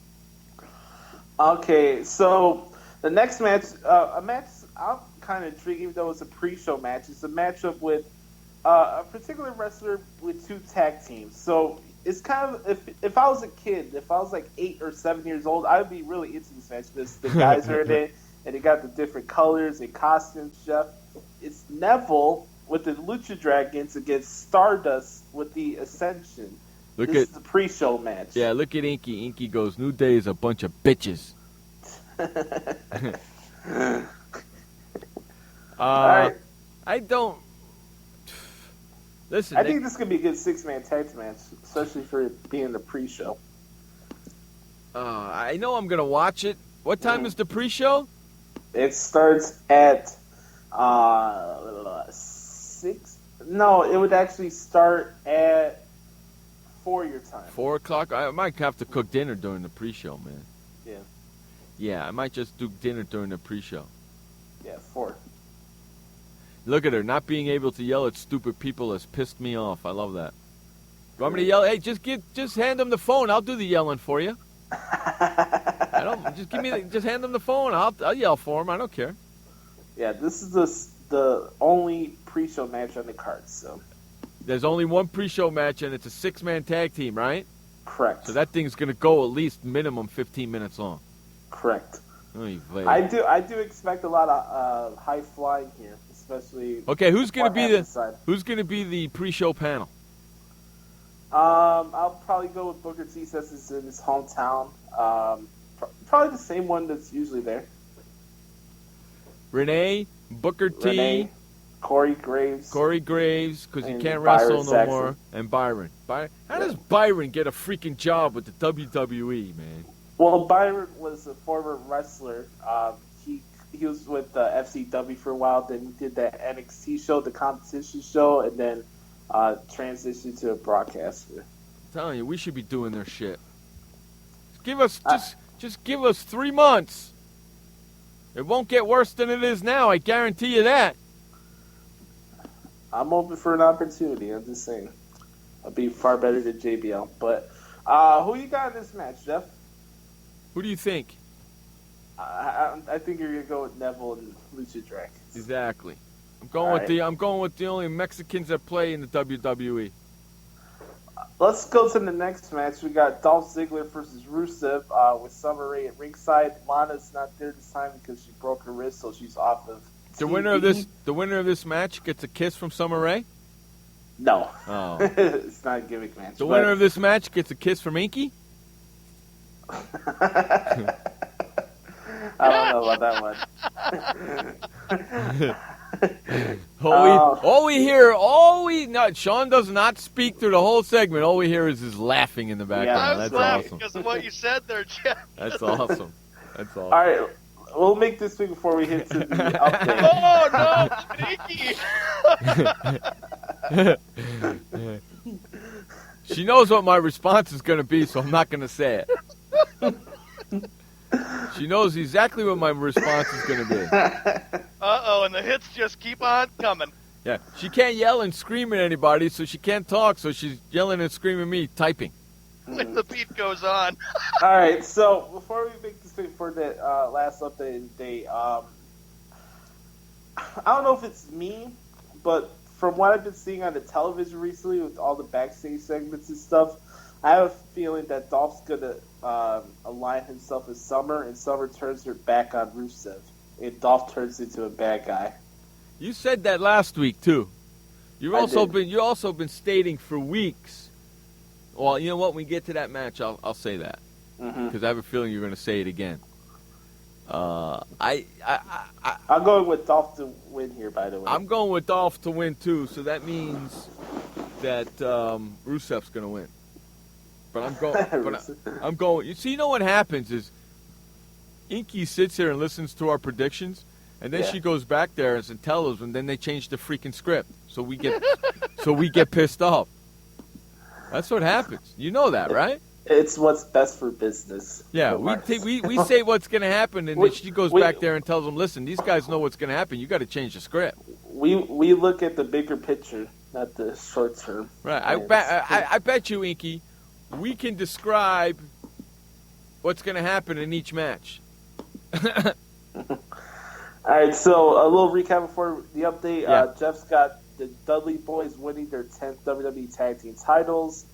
Okay, so the next match, a match I'm kind of intrigued, even though it's a pre-show match. It's a matchup with a particular wrestler with two tag teams. So it's kind of, if I was a kid, if I was like 8 or 7 years old, I would be really into this match because the guys are in it, and they got the different colors and costumes, Jeff. It's Neville with the Lucha Dragons against Stardust with the Ascension. This is the pre-show match. Yeah, look at Inky. Inky goes, New Day is a bunch of bitches. All right. I don't... Listen, I think this could be a good 6-man tag match, especially for it being the pre-show. I know I'm going to watch it. What time is the pre-show? It starts at 6. No, it would actually start at 4 your time. 4 o'clock? I might have to cook dinner during the pre-show, man. Yeah. Yeah, I might just do dinner during the pre-show. Yeah, 4. Look at her. Not being able to yell at stupid people has pissed me off. I love that. You want me to yell? Hey, just hand them the phone. I'll do the yelling for you. Just hand them the phone. I'll yell for them. I don't care. Yeah, this is the only pre-show match on the card. So there's only one pre-show match, and it's a 6-man tag team, right? Correct. So that thing's gonna go at least minimum 15 minutes long. Correct. Oy, I do expect a lot of high flying here, especially. Okay, who's gonna be the pre-show panel? I'll probably go with Booker T since it's in his hometown. Probably the same one that's usually there. Renee, Booker T, Corey Graves, because he can't wrestle no more, and Byron. How does Byron get a freaking job with the WWE, man? Well, Byron was a former wrestler. He was with FCW for a while. Then he did that NXT show, the competition show, and then transitioned to a broadcaster. I'm telling you, we should be doing their shit. Just give us 3 months. It won't get worse than it is now. I guarantee you that. I'm open for an opportunity. I'm just saying. I'll be far better than JBL. But who you got in this match, Jeff? Who do you think? I think you're gonna go with Neville and Lucha Dragons. Exactly. I'm going with the only Mexicans that play in the WWE. Let's go to the next match. We got Dolph Ziggler versus Rusev with Summer Rae at ringside. Lana's not there this time because she broke her wrist, so she's off of TV. The winner of this match gets a kiss from Summer Rae? No. Oh. It's not a gimmick match. The winner of this match gets a kiss from Inky? I don't know about that one. Sean does not speak through the whole segment. All we hear is his laughing in the background. I was That's laughing awesome. because of what you said there, Jeff. That's awesome. That's awesome. All right, we'll make this quick before we hit to the update. Oh, no, Nikki! She knows what my response is going to be, so I'm not going to say it. She knows exactly what my response is going to be. Uh-oh, and the hits just keep on coming. Yeah, she can't yell and scream at anybody, so she can't talk, so she's yelling and screaming at me, typing. When the beat goes on. All right, so before we make this thing for the last update of the day, I don't know if it's me, but from what I've been seeing on the television recently with all the backstage segments and stuff, I have a feeling that Dolph's going to align himself with Summer, and Summer turns her back on Rusev, and Dolph turns into a bad guy. You said that last week, too. You've also been stating for weeks. Well, you know what? When we get to that match, I'll say that because I have a feeling you're going to say it again. I'm going with Dolph to win here, by the way. I'm going with Dolph to win too, so that means that Rusev's going to win. But I'm going. I'm going. You know what happens is Inky sits here and listens to our predictions, and then she goes back there and tells us, and then they change the freaking script, so we get pissed off. That's what happens. You know that, right? It's what's best for business. Yeah, we say what's going to happen, and then she goes back there and tells them, listen, these guys know what's going to happen. You got to change the script. We look at the bigger picture, not the short term. Right. I bet you, Inky, we can describe what's going to happen in each match. All right, so a little recap before the update. Yeah. Jeff's got the Dudley Boys winning their 10th WWE Tag Team titles.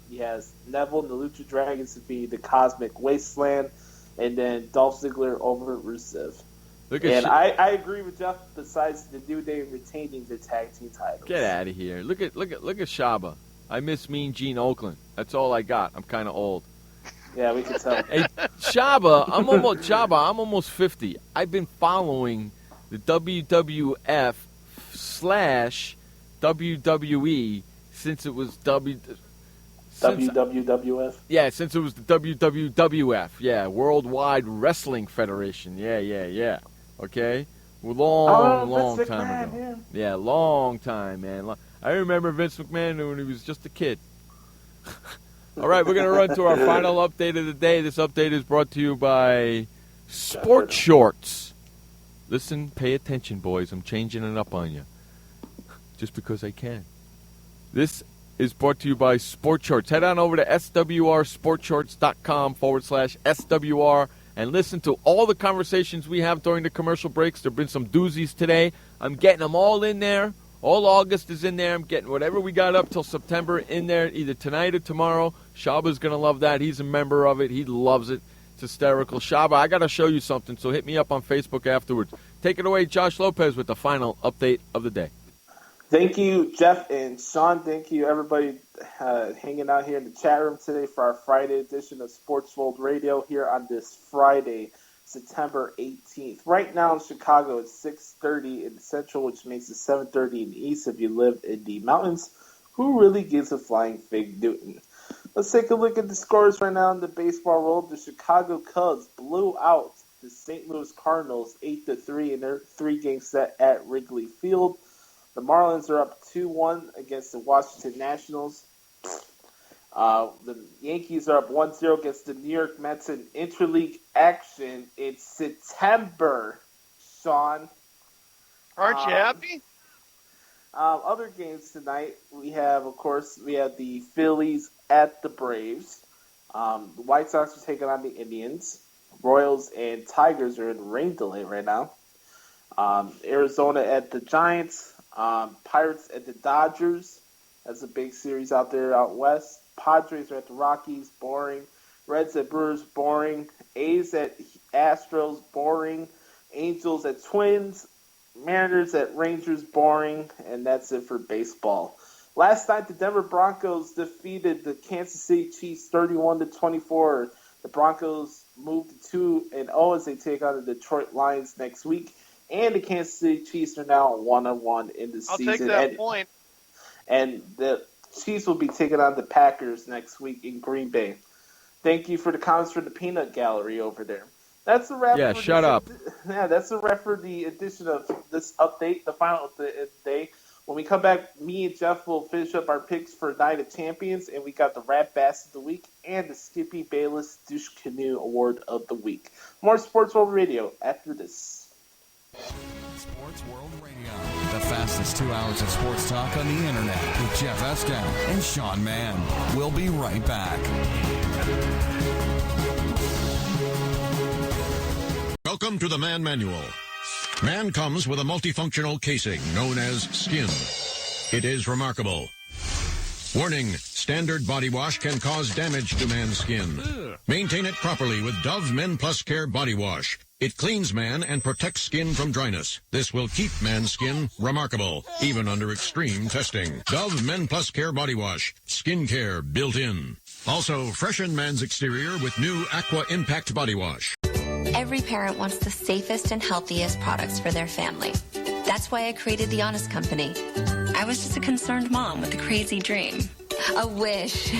He has Neville and the Lucha Dragons defeating the Cosmic Wasteland, and then Dolph Ziggler over Rusev. I agree with Jeff. Besides the New Day retaining the Tag Team titles. Get out of here! Look at Shaba. I miss Mean Gene Oakland. That's all I got. I'm kind of old. Yeah, we can tell. Hey, Shaba, I'm almost 50. I've been following the WWF / WWE since it was WWF? Yeah, since it was the WWF. Yeah, Worldwide Wrestling Federation. Yeah. Okay? Long time ago. Yeah, long time, man. I remember Vince McMahon when he was just a kid. All right, we're going to run to our final update of the day. This update is brought to you by Sports Shorts. Listen, pay attention, boys. I'm changing it up on you. Just because I can. This is brought to you by Sports Shorts. Head on over to swrsportshorts.com /SWR and listen to all the conversations we have during the commercial breaks. There have been some doozies today. I'm getting them all in there. All August is in there. I'm getting whatever we got up till September in there, either tonight or tomorrow. Shaba's going to love that. He's a member of it. He loves it. It's hysterical. Shaba, I got to show you something, so hit me up on Facebook afterwards. Take it away, Josh Lopez, with the final update of the day. Thank you, Jeff and Sean. Thank you, everybody, hanging out here in the chat room today for our Friday edition of Sports World Radio here on this Friday, September 18th. Right now in Chicago, it's 6:30 in the Central, which makes it 7:30 in the East if you live in the mountains. Who really gives a flying fig Newton? Let's take a look at the scores right now in the baseball world. The Chicago Cubs blew out the St. Louis Cardinals 8-3 in their 3-game set at Wrigley Field. The Marlins are up 2-1 against the Washington Nationals. The Yankees are up 1-0 against the New York Mets in interleague action. It's September, Sean. Aren't you happy? Other games tonight, we have the Phillies at the Braves. The White Sox are taking on the Indians. Royals and Tigers are in rain delay right now. Arizona at the Giants. Pirates at the Dodgers. That's a big series out there out west. Padres are at the Rockies. Boring. Reds at Brewers. Boring. A's at Astros. Boring. Angels at Twins. Mariners at Rangers. Boring. And that's it for baseball. Last night, the Denver Broncos defeated the Kansas City Chiefs 31-24. The Broncos moved to 2-0 as they take on the Detroit Lions next week. And the Kansas City Chiefs are now 1-1 in the season. I'll take that point. And the Chiefs will be taking on the Packers next week in Green Bay. Thank you for the comments from the Peanut Gallery over there. That's a wrap. Yeah, shut up. Yeah, that's a wrap for the edition of this update, the final update of the day. When we come back, me and Jeff will finish up our picks for Night of Champions, and we got the Rat Bass of the Week and the Skippy Bayless Douche Canoe Award of the Week. More Sports World Radio after this. Sports World Radio, the fastest 2 hours of sports talk on the internet with Jeff Eskow and Sean Mann. We'll be right back. Welcome to the Man Manual. Man comes with a multifunctional casing known as skin. It is remarkable. Warning, standard body wash can cause damage to man's skin. Maintain it properly with Dove Men Plus Care Body Wash. It cleans man and protects skin from dryness. This will keep man's skin remarkable, even under extreme testing. Dove Men Plus Care Body Wash. Skin care built in. Also, freshen man's exterior with new Aqua Impact Body Wash. Every parent wants the safest and healthiest products for their family. That's why I created The Honest Company. I was just a concerned mom with a crazy dream. A wish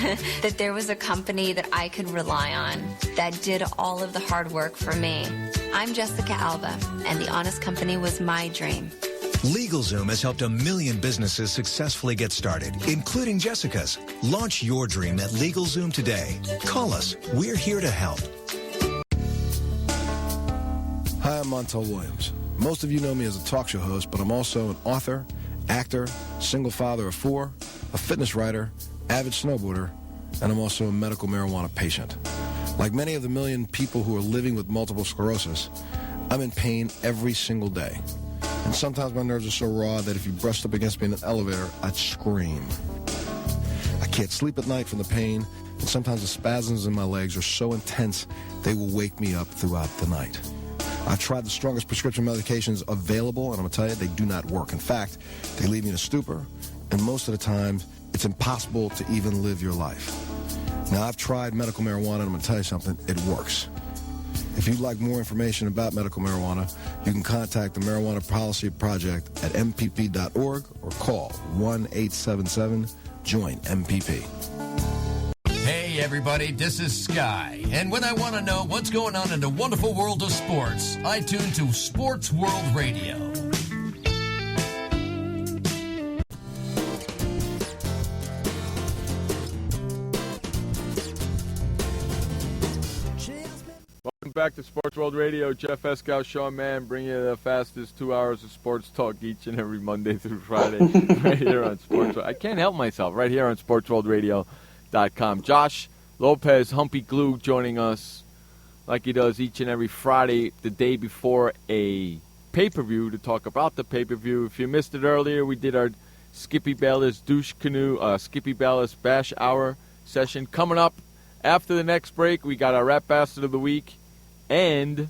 that there was a company that I could rely on that did all of the hard work for me. I'm Jessica Alba, and The Honest Company was my dream. LegalZoom has helped 1 million businesses successfully get started, including Jessica's. Launch your dream at LegalZoom today. Call us. We're here to help. Hi, I'm Montel Williams. Most of you know me as a talk show host, but I'm also an author, actor, single father of 4, a fitness writer, avid snowboarder, and I'm also a medical marijuana patient. Like many of the million people who are living with multiple sclerosis, I'm in pain every single day. And sometimes my nerves are so raw that if you brushed up against me in an elevator, I'd scream. I can't sleep at night from the pain, and sometimes the spasms in my legs are so intense they will wake me up throughout the night. I've tried the strongest prescription medications available, and I'm going to tell you, they do not work. In fact, they leave me in a stupor, and most of the time, it's impossible to even live your life. Now, I've tried medical marijuana, and I'm going to tell you something, it works. If you'd like more information about medical marijuana, you can contact the Marijuana Policy Project at mpp.org or call 1-877-JOIN-MPP. Hey everybody, this is Sky, and when I want to know what's going on in the wonderful world of sports, I tune to Sports World Radio. Welcome back to Sports World Radio. Jeff Eskow, Sean Mann, bringing you the fastest 2 hours of sports talk each and every Monday through Friday right here on Sports. I can't help myself, right here on SportsWorldRadio.com. Josh Lopez, Humpy Glue, joining us like he does each and every Friday, the day before a pay-per-view, to talk about the pay-per-view. If you missed it earlier, we did our Skippy Bayless Douche Canoe, Skippy Bayless Bash Hour session. Coming up after the next break, we got our Rat Bastard of the Week and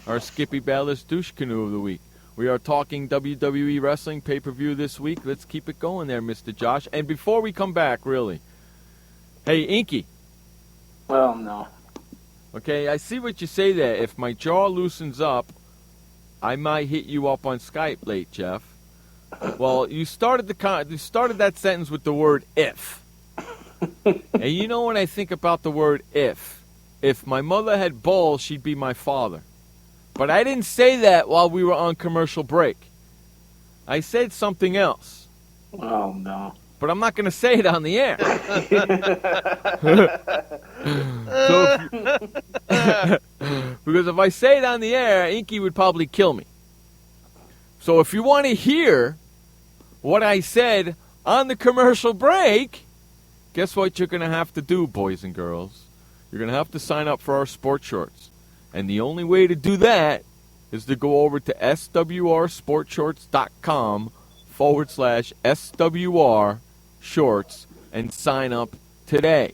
our Skippy Bayless Douche Canoe of the Week. We are talking WWE Wrestling pay-per-view this week. Let's keep it going there, Mr. Josh. And before we come back, really, hey, Inky. Well, no. Okay, I see what you say there. If my jaw loosens up, I might hit you up on Skype late, Jeff. Well, you started that sentence with the word if. And you know when I think about the word if my mother had balls, she'd be my father. But I didn't say that while we were on commercial break. I said something else. Oh, no. But I'm not going to say it on the air. Because if I say it on the air, Inky would probably kill me. So if you want to hear what I said on the commercial break, guess what you're going to have to do, boys and girls? You're going to have to sign up for our sports shorts. And the only way to do that is to go over to swrsportshorts.com/SWR shorts and sign up today.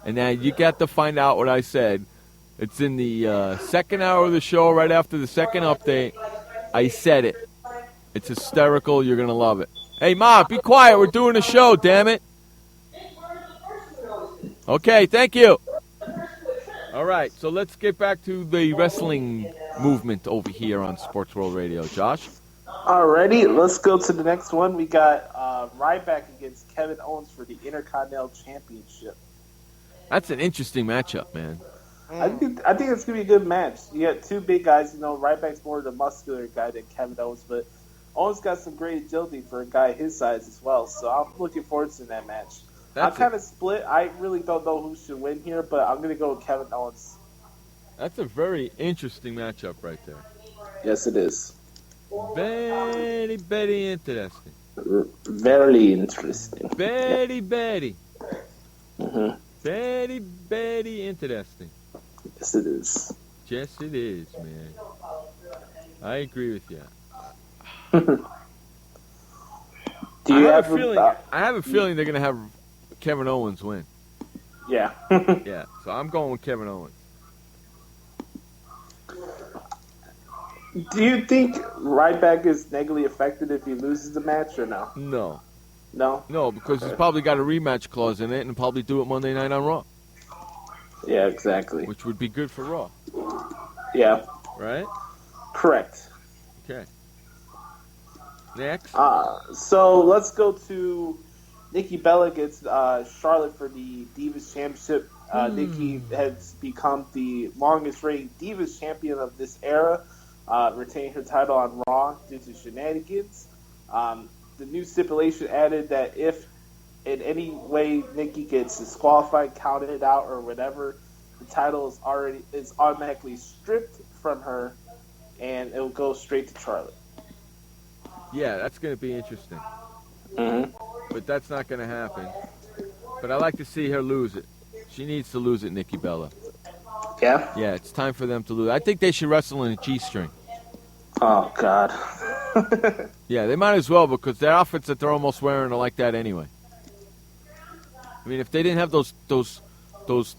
And now you got to find out what I said. It's in the second hour of the show, right after the second update. I said it. It's hysterical. You're going to love it. Hey, Ma, be quiet. We're doing a show, damn it. Okay, thank you. All right, so let's get back to the wrestling movement over here on Sports World Radio. Josh? Alrighty, let's go to the next one. We got Ryback against Kevin Owens for the Intercontinental Championship. That's an interesting matchup, man. I think it's going to be a good match. You got two big guys. You know, Ryback's more the muscular guy than Kevin Owens, but Owens got some great agility for a guy his size as well, so I'm looking forward to that match. I'm kind of split. I really don't know who should win here, but I'm going to go with Kevin Owens. That's a very interesting matchup right there. Yes, it is. Very, very interesting. Very interesting. Very, very. Mm-hmm. Very, very interesting. Yes, it is. Yes, it is, man. I agree with you. I have a feeling they're going to have Kevin Owens win. Yeah. Yeah, so I'm going with Kevin Owens. Do you think Ryback is negatively affected if he loses the match or no? No. No? No, because he's probably got a rematch clause in it and probably do it Monday night on Raw. Yeah, exactly. Which would be good for Raw. Yeah. Right? Correct. Okay. Next. So let's go to Nikki Bella against Charlotte for the Divas Championship. Nikki has become the longest reigning Divas champion of this era, retaining her title on Raw due to shenanigans. The new stipulation added that if in any way Nikki gets disqualified, counted out, or whatever, the title is automatically stripped from her, and it will go straight to Charlotte. Yeah, that's going to be interesting. Mm-hmm. But that's not going to happen. But I like to see her lose it. She needs to lose it, Nikki Bella. Yeah? Yeah, it's time for them to lose. I think they should wrestle in a G-string. Oh, God. Yeah, they might as well because their outfits that they're almost wearing are like that anyway. I mean, if they didn't have those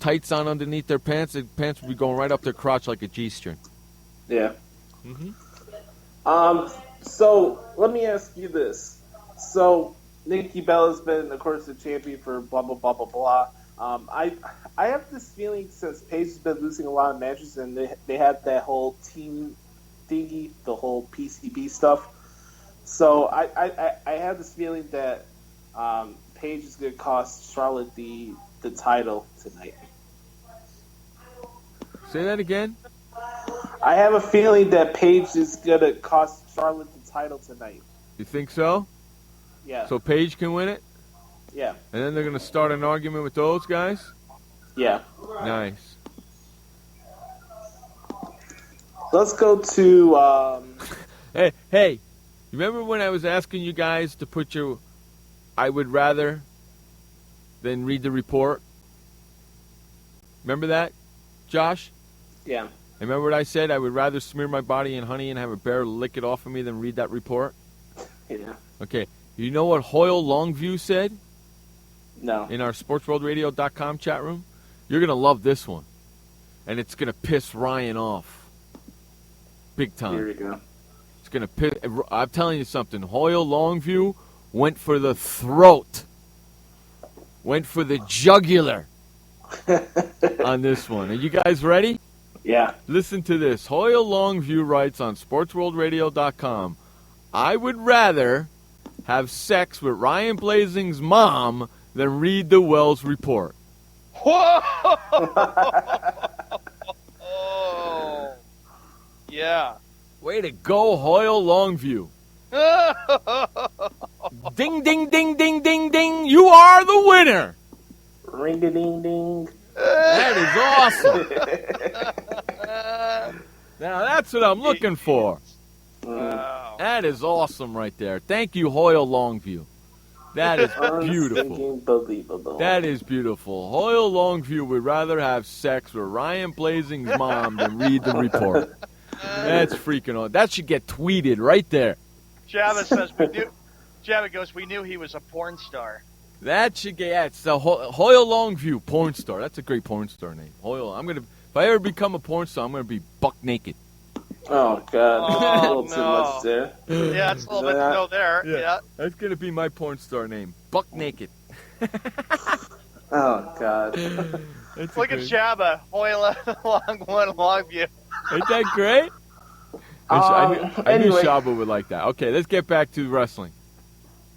tights on underneath their pants, the pants would be going right up their crotch like a G-string. Yeah. Mm-hmm. So let me ask you this. So Nikki Bella's been, of course, the champion for blah, blah, blah, blah, blah. I have this feeling since Paige has been losing a lot of matches and they had that whole team thingy, the whole PCB stuff. So I have this feeling that Paige is going to cost Charlotte the title tonight. Say that again? I have a feeling that Paige is going to cost Charlotte the title tonight. You think so? Yeah. So Paige can win it? Yeah. And then they're going to start an argument with those guys? Yeah. Nice. Let's go to... Hey, you remember when I was asking you guys to put your I would rather than read the report? Remember that, Josh? Yeah. Remember what I said? I would rather smear my body in honey and have a bear lick it off of me than read that report? Yeah. Okay. You know what Hoyle Longview said? No. In our SportsWorldRadio.com chat room? You're going to love this one. And it's going to piss Ryan off. Big time. Here we go. It's going to piss... I'm telling you something. Hoyle Longview went for the throat. Went for the jugular on this one. Are you guys ready? Yeah. Listen to this. Hoyle Longview writes on SportsWorldRadio.com, I would rather have sex with Ryan Blazing's mom than read the Wells report. Whoa! Yeah. Way to go, Hoyle Longview. Ding, ding, ding, ding, ding, ding. You are the winner. Ring-a-ding-ding. That is awesome. Now, that's what I'm looking for. Wow. That is awesome right there. Thank you, Hoyle Longview. That is beautiful. Unbelievable. That is beautiful. Hoyle Longview would rather have sex with Ryan Blazing's mom than read the report. That's freaking awesome. That should get tweeted right there. Java says Java goes, we knew he was a porn star. That should get, yeah, it's the Hoyle Longview porn star. That's a great porn star name. Hoyle. If I ever become a porn star, I'm going to be buck naked. Oh, God. Oh, a little no. too much there. Yeah, it's a little bit to go there. Yeah. That's going to be my porn star name. Buck naked. Oh, God. Look at Jabba, Hoyle Longview. Ain't that great? I knew anyway. Shaba would like that. Okay, let's get back to wrestling.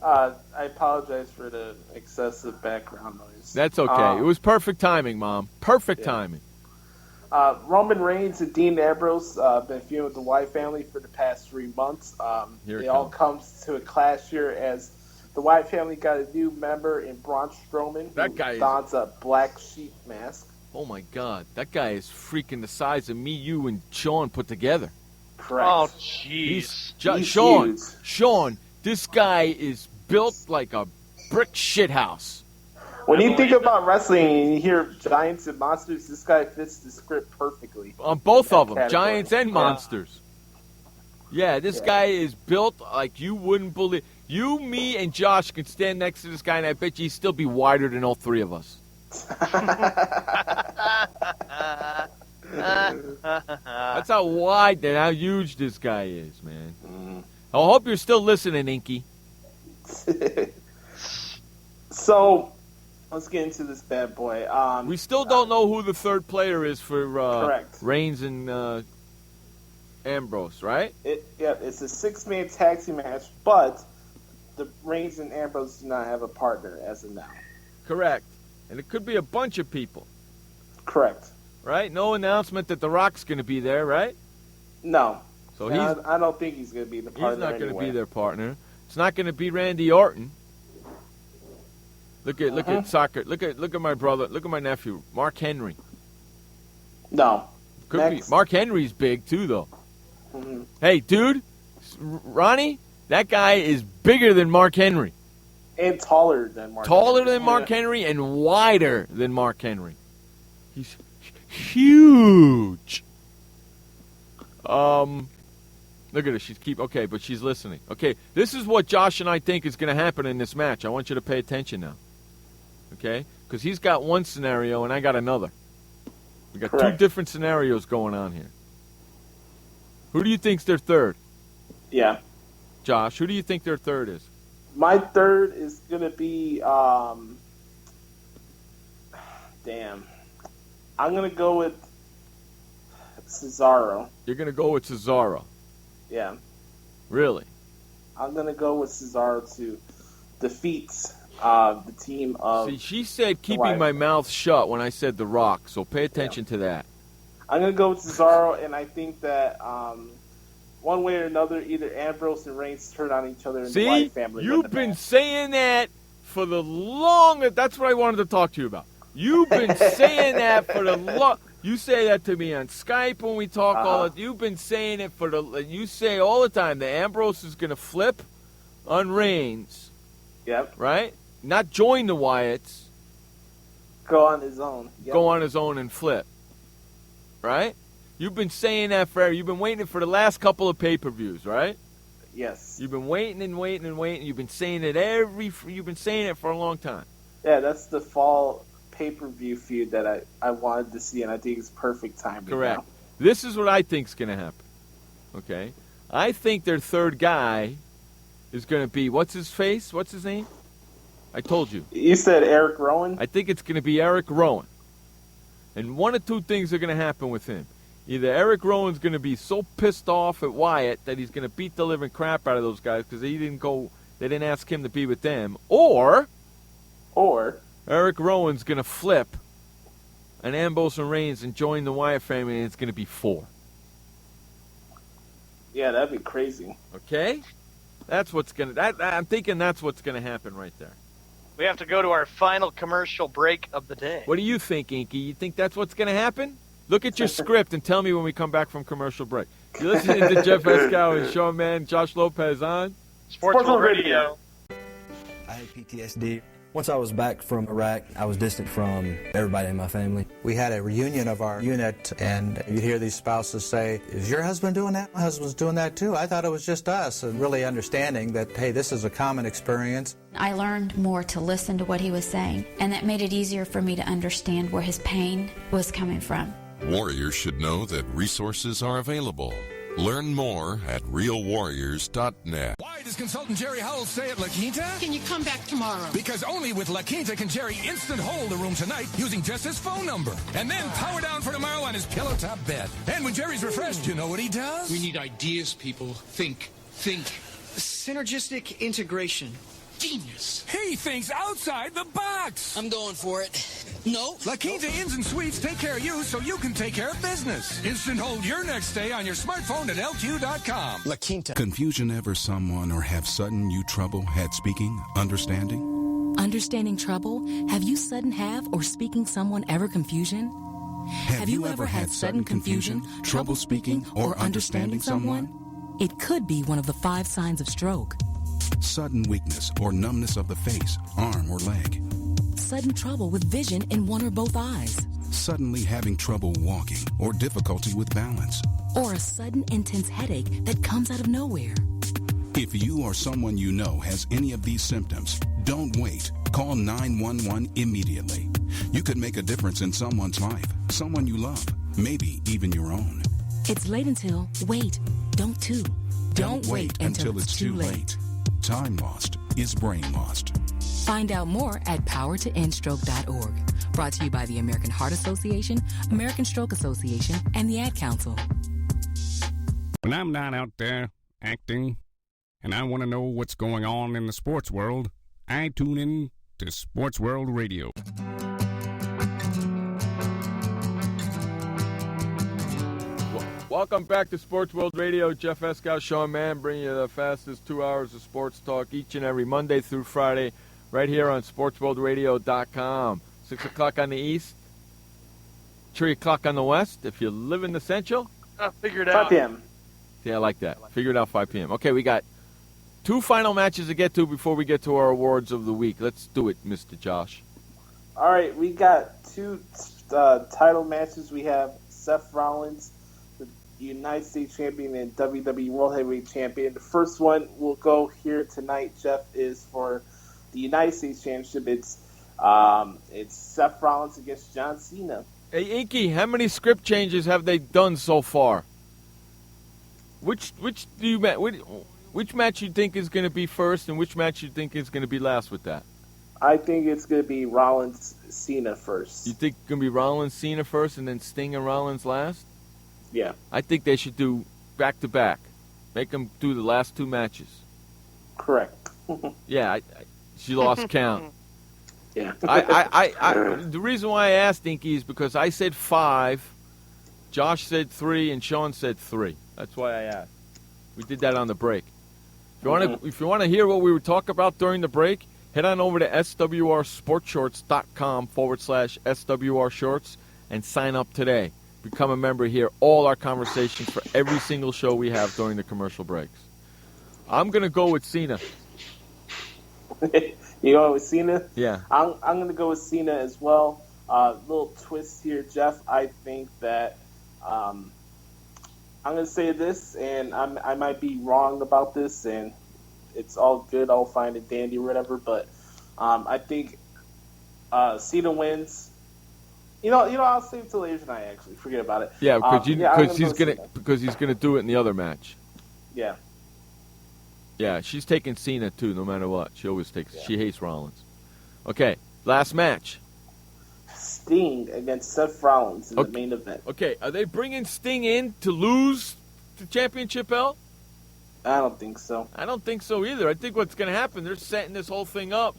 I apologize for the excessive background noise. That's okay. It was perfect timing, Mom. Perfect timing. Roman Reigns and Dean Ambrose been feuding with the Wyatt family for the past 3 months. It all comes to a clash here as the Wyatt family got a new member in Braun Strowman. That guy dons a black sheep mask. Oh my God, that guy is freaking the size of me, you, and Sean put together. Correct. Oh, jeez. Sean, this guy is built like a brick shithouse. When you think about wrestling and you hear giants and monsters, this guy fits the script perfectly. On both of them, category. giants and monsters. Yeah, this guy is built like you wouldn't believe. You, me, and Josh can stand next to this guy, and I bet you he'd still be wider than all three of us. That's how wide and how huge this guy is, man. I hope you're still listening, Inky. So, let's get into this bad boy. We still don't know who the third player is for correct. Reigns and Ambrose, right? It's a 6-man tag team match, but the Reigns and Ambrose do not have a partner as of now. Correct. And it could be a bunch of people. Correct. Right? No announcement that The Rock's going to be there, right? No. So I don't think he's going to be the partner. He's not going to anyway. be their partner. It's not going to be Randy Orton. Look at soccer. Look at my brother. Look at my nephew, Mark Henry. No. Could be. Mark Henry's big too, though. Mm-hmm. Hey, dude, Ronnie, that guy is bigger than Mark Henry. And taller than Mark. Taller than Mark Henry and wider than Mark Henry. He's huge. Look at her. Okay, but she's listening. Okay, this is what Josh and I think is going to happen in this match. I want you to pay attention now. Okay? Because he's got one scenario and I got another. We got two different scenarios going on here. Who do you think's their third? Yeah. Josh, who do you think their third is? My third is going to be, damn. I'm going to go with Cesaro. You're going to go with Cesaro? Yeah. Really? I'm going to go with Cesaro to defeat the team of... See, she said keeping my mouth shut when I said The Rock, so pay attention to that. I'm going to go with Cesaro, and I think that one way or another, either Ambrose and Reigns turn on each other in the Wyatt family. You've been saying that for the longest... That's what I wanted to talk to you about. You've been saying that for the long... You say that to me on Skype when we talk all the... You've been saying it for the... You say all the time that Ambrose is going to flip on Reigns. Yep. Right? Not join the Wyatts. Go on his own. Yep. Go on his own and flip. Right? You've been saying that forever. You've been waiting for the last couple of pay-per-views, right? Yes. You've been waiting and waiting and waiting. You've been saying it You've been saying it for a long time. Yeah, that's the fall pay-per-view feud that I wanted to see, and I think it's perfect timing. Correct. Now. This is what I think is going to happen. Okay? I think their third guy is going to be, what's his face? What's his name? I told you. You said Eric Rowan? I think it's going to be Eric Rowan. And one of two things are going to happen with him. Either Eric Rowan's going to be so pissed off at Wyatt that he's going to beat the living crap out of those guys because they didn't ask him to be with them, or Eric Rowan's going to flip an Ambrose and Reigns and join the Wyatt family, and it's going to be 4. Yeah, that'd be crazy. Okay? That's what's going to... I'm thinking that's what's going to happen right there. We have to go to our final commercial break of the day. What do you think, Inky? You think that's what's going to happen? Look at your script and tell me when we come back from commercial break. You're listening to Jeff Escow and Sean Mann, Josh Lopez on Sports World Radio. I had PTSD. Once I was back from Iraq, I was distant from everybody in my family. We had a reunion of our unit, and you'd hear these spouses say, "Is your husband doing that? My husband's doing that too. I thought it was just us." And really understanding that, hey, this is a common experience. I learned more to listen to what he was saying, and that made it easier for me to understand where his pain was coming from. Warriors should know that resources are available. Learn more at realwarriors.net. Why does consultant Jerry Howell stay at La Quinta? Can you come back tomorrow? Because only with La Quinta can Jerry instant hold the room tonight using just his phone number. And then power down for tomorrow on his pillow top bed. And when Jerry's refreshed, you know what he does? We need ideas, people. Think. Synergistic integration. Genius. He thinks outside the box. I'm going for it. No. La Quinta Inns and Suites take care of you so you can take care of business. Instant hold your next stay on your smartphone at LQ.com. La Quinta. Confusion ever someone or have sudden you trouble had speaking, understanding? Understanding trouble? Have you sudden have or speaking someone ever confusion? Have you ever had sudden confusion, trouble speaking, or understanding someone? It could be one of the 5 signs of stroke. Sudden weakness or numbness of the face, arm, or leg. Sudden trouble with vision in one or both eyes. Suddenly having trouble walking or difficulty with balance. Or a sudden intense headache that comes out of nowhere. If you or someone you know has any of these symptoms, don't wait. Call 911 immediately. You could make a difference in someone's life, someone you love, maybe even your own. It's late until, wait, don't too. Don't wait until it's too late. Time lost is brain lost. Find out more at powertoendstroke.org. Brought to you by the American Heart Association, American Stroke Association, and the Ad Council. When I'm not out there acting and I want to know what's going on in the sports world, I tune in to Sports World Radio. Welcome back to Sports World Radio. Jeff Escow, Sean Mann, bringing you the fastest 2 hours of sports talk each and every Monday through Friday, right here on SportsWorldRadio.com. 6 o'clock on the east, 3 o'clock on the west. If you live in the central, figure it out. 5 p.m. Yeah, I like that. Figure it out 5 p.m. Okay, we got 2 final matches to get to before we get to our awards of the week. Let's do it, Mr. Josh. All right, we got 2 title matches. We have Seth Rollins, the United States Champion and WWE World Heavyweight Champion. The first one we'll go here tonight, Jeff, is for the United States Championship. It's Seth Rollins against John Cena. Hey, Inky, how many script changes have they done so far? Which match you think is going to be first, and which match you think is going to be last with that? I think it's going to be Rollins-Cena first. You think it's going to be Rollins-Cena first, and then Sting and Rollins last? Yeah. I think they should do back-to-back. Make them do the last 2 matches. Correct. Yeah, she lost count. Yeah. The reason why I asked Inky is because I said 5, Josh said 3, and Sean said 3. That's why I asked. We did that on the break. If you want to hear what we were talking about during the break, head on over to swrsportshorts.com/SWR Shorts and sign up today. Become a member here. All our conversations for every single show we have during the commercial breaks. I'm going to go with Cena. You going with Cena? Yeah. I'm going to go with Cena as well. Little twist here, Jeff. I think that I'm going to say this, and I might be wrong about this, and it's all good. I'll find it dandy or whatever. But I think Cena wins. I'll save it till later tonight. Actually, forget about it. Yeah, because he's gonna do it in the other match. Yeah. Yeah, she's taking Cena too, no matter what. She always takes. Yeah. She hates Rollins. Okay, last match. Sting against Seth Rollins in the main event. Okay, are they bringing Sting in to lose the championship belt? I don't think so. I don't think so either. I think what's going to happen, they're setting this whole thing up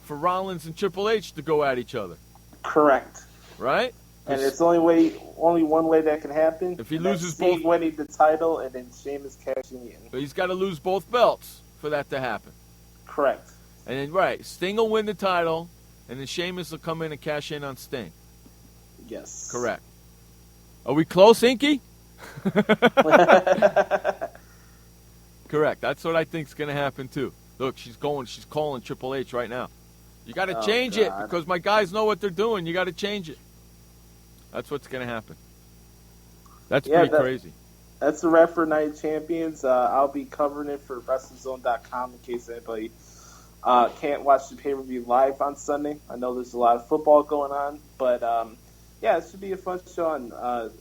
for Rollins and Triple H to go at each other. Correct. Right? And it's only one way that can happen. If he loses Sting winning the title and then Sheamus cashing in. But he's got to lose both belts for that to happen. Correct. And then, Sting will win the title, and then Sheamus will come in and cash in on Sting. Yes. Correct. Are we close, Inky? Correct. That's what I think is going to happen, too. Look, she's calling Triple H right now. You got to change it because my guys know what they're doing. You got to change it. That's what's going to happen. That's pretty crazy. That's the wrap for Night of Champions. I'll be covering it for WrestlingZone.com in case anybody can't watch the pay-per-view live on Sunday. I know there's a lot of football going on, but it should be a fun show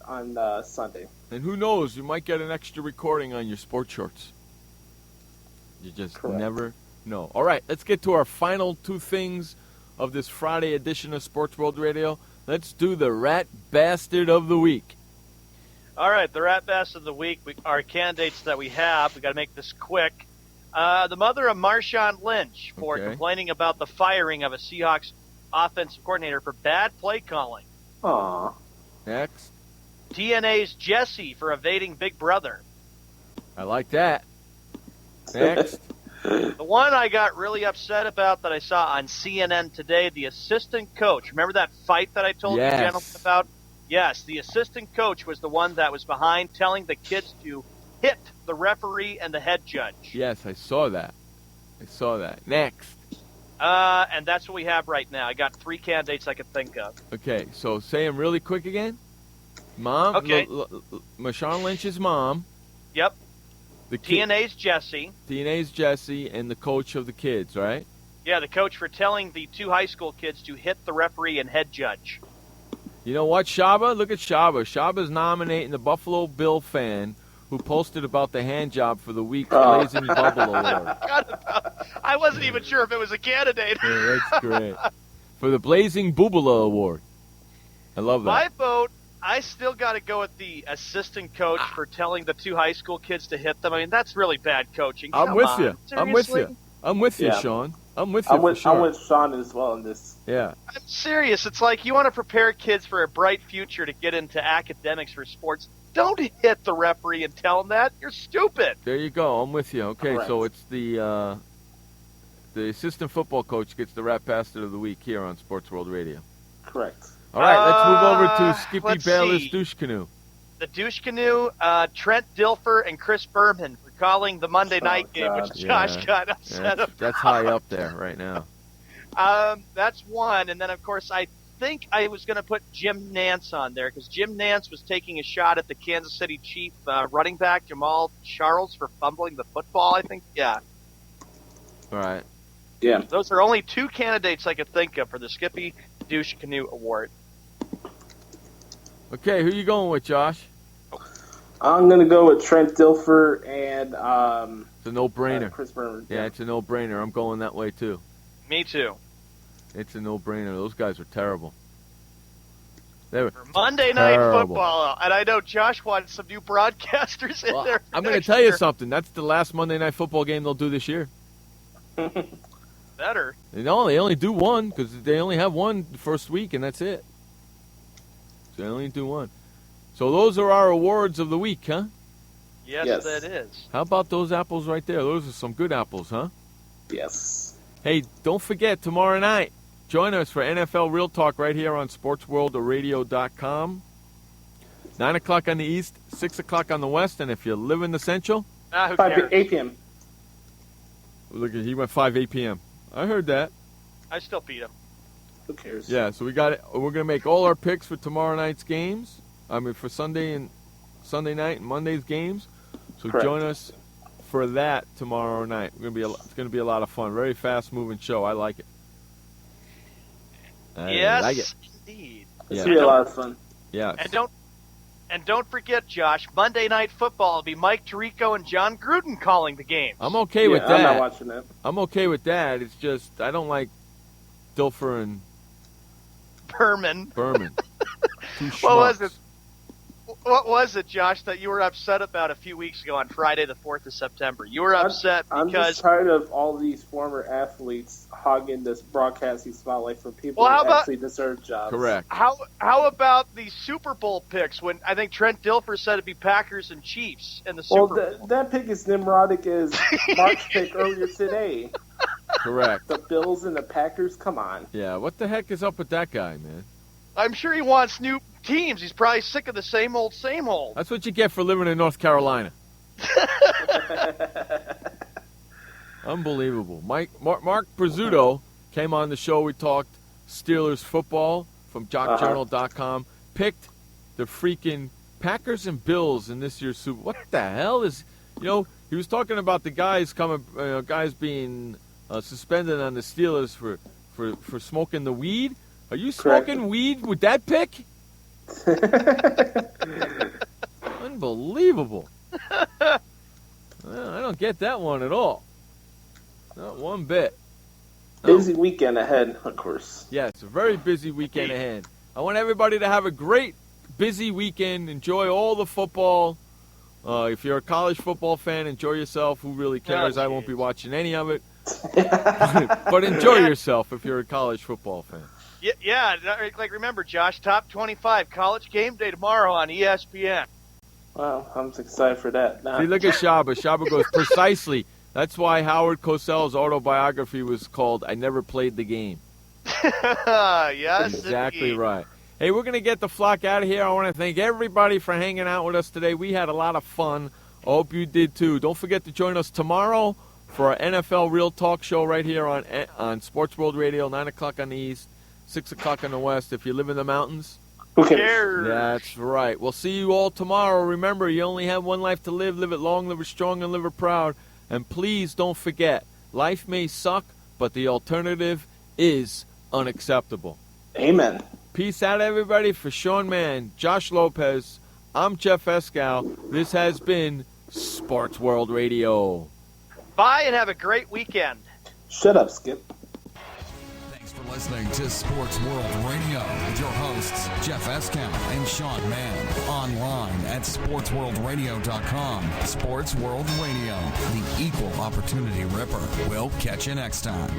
on Sunday. And who knows, you might get an extra recording on your sports shorts. You just never know. All right, let's get to our final 2 things of this Friday edition of Sports World Radio. Let's do the Rat Bastard of the Week. All right, the Rat Bastard of the Week, our candidates that we have, we got to make this quick. The mother of Marshawn Lynch for complaining about the firing of a Seahawks offensive coordinator for bad play calling. Aww. Next. TNA's Jesse for evading Big Brother. I like that. Next. The one I got really upset about that I saw on CNN today, the assistant coach. Remember that fight that I told you gentlemen about? Yes, the assistant coach was the one that was behind telling the kids to hit the referee and the head judge. Yes, I saw that. Next. And that's what we have right now. I got 3 candidates I could think of. Okay, so say them really quick again. Mom. Okay. Marshawn Lynch's mom. Yep. The TNA's Jesse. TNA's Jesse and the coach of the kids, right? Yeah, the coach for telling the 2 high school kids to hit the referee and head judge. You know what, Shaba? Look at Shaba. Shaba's nominating the Buffalo Bill fan who posted about the hand job for the week's Blazing Bubble Award. I wasn't even sure if it was a candidate. Yeah, that's great. For the Blazing Boobala Award. I love that. My vote, I still got to go with the assistant coach for telling the 2 high school kids to hit them. I mean, that's really bad coaching. I'm with you. Seriously? I'm with you, Yeah. Sean. I'm with you for sure. I'm with Sean as well in this. Yeah. I'm serious. It's like you want to prepare kids for a bright future to get into academics for sports. Don't hit the referee and tell them that. You're stupid. There you go. I'm with you. Okay, Correct. so it's the assistant football coach gets the Rat Bastard of the Week here on Sports World Radio. Correct. All right, let's move over to Skippy let's Bayless see. Douche Canoe. The douche canoe, Trent Dilfer and Chris Berman for calling the Monday night game, which Josh got upset about. That's high up there right now. That's one. And then, of course, I think I was going to put Jim Nance on there because Jim Nance was taking a shot at the Kansas City Chief running back, Jamal Charles, for fumbling the football, I think. Yeah. All right. Yeah. Those are only 2 candidates I could think of for the Skippy Douche Canoe Award. Okay, who you going with, Josh? I'm going to go with Trent Dilfer and it's a no-brainer. Chris Berman. Yeah, it's a no-brainer. I'm going that way, too. Me too. It's a no-brainer. Those guys are terrible. They were Monday Night Football, and I know Josh wants some new broadcasters in there. I'm going to tell you something. That's the last Monday Night Football game they'll do this year. Better. No, they only do one because they only have one the first week, and that's it. So they only do one. So those are our awards of the week, huh? Yes, that is. How about those apples right there? Those are some good apples, huh? Yes. Hey, don't forget, tomorrow night, join us for NFL Real Talk right here on SportsWorldRadio.com. 9 o'clock on the East, 6 o'clock on the West, and if you live in the Central, who cares? 8 p.m. Look, he went 5, 8 p.m. I heard that. I still beat him. Who cares? Yeah, so we got it. We're gonna make all our picks for tomorrow night's games. I mean, for Sunday night and Monday's games. So Correct. join us for that tomorrow night. It's gonna be a lot of fun. Very fast moving show. I like it. Yes, like it. indeed. It's gonna be a lot of fun. Yeah. And don't forget, Josh, Monday Night Football will be Mike Tirico and John Gruden calling the game. I'm okay with that. I'm not watching that. I'm okay with that. It's just I don't like Dilfer and Berman. Two What was schmucks. it? What was it, Josh, that you were upset about a few weeks ago on Friday the 4th of September? You were upset I'm because... just tired of all these former athletes hogging this broadcasting spotlight for people Well, how who about- actually deserve jobs. Correct. How about the Super Bowl picks when I think Trent Dilfer said it'd be Packers and Chiefs in the Super Bowl? That pick is Nimrodic as Mark's pick earlier today. Correct. The Bills and the Packers, come on. Yeah, what the heck is up with that guy, man? I'm sure he wants new teams. He's probably sick of the same old, same old. That's what you get for living in North Carolina. Unbelievable. Mark Prizzuto came on the show. We talked Steelers football from JockJournal.com. Picked the freaking Packers and Bills in this year's Super Bowl. What the hell is, he was talking about the guys guys being suspended on the Steelers for smoking the weed. Are you smoking weed with that pick? Unbelievable. I don't get that one at all. Not one bit. Busy weekend ahead, of course. Yeah, it's a very busy weekend ahead. I want everybody to have a great, busy weekend. Enjoy all the football, If you're a college football fan, enjoy yourself. Who really cares? I won't be watching any of it. But enjoy yourself if you're a college football fan. Yeah, like remember, Josh, top 25 college game day tomorrow on ESPN. Wow, I'm excited for that. See, look at Shaba. Shaba goes, precisely. That's why Howard Cosell's autobiography was called I Never Played the Game. Yes, exactly indeed. Right. Hey, we're going to get the flock out of here. I want to thank everybody for hanging out with us today. We had a lot of fun. I hope you did too. Don't forget to join us tomorrow for our NFL Real Talk show right here on Sports World Radio, 9 o'clock on the East, 6 o'clock on the West. If you live in the mountains. Who cares? That's right. We'll see you all tomorrow. Remember, you only have one life to live. Live it long, live it strong, and live it proud. And please don't forget, life may suck, but the alternative is unacceptable. Amen. Peace out, everybody. For Sean Mann, Josh Lopez, I'm Jeff Escal. This has been Sports World Radio. Bye and have a great weekend. Shut up, Skip. Thanks for listening to Sports World Radio with your hosts, Jeff Escal and Sean Mann. Online at SportsWorldRadio.com. Sports World Radio, the equal opportunity ripper. We'll catch you next time.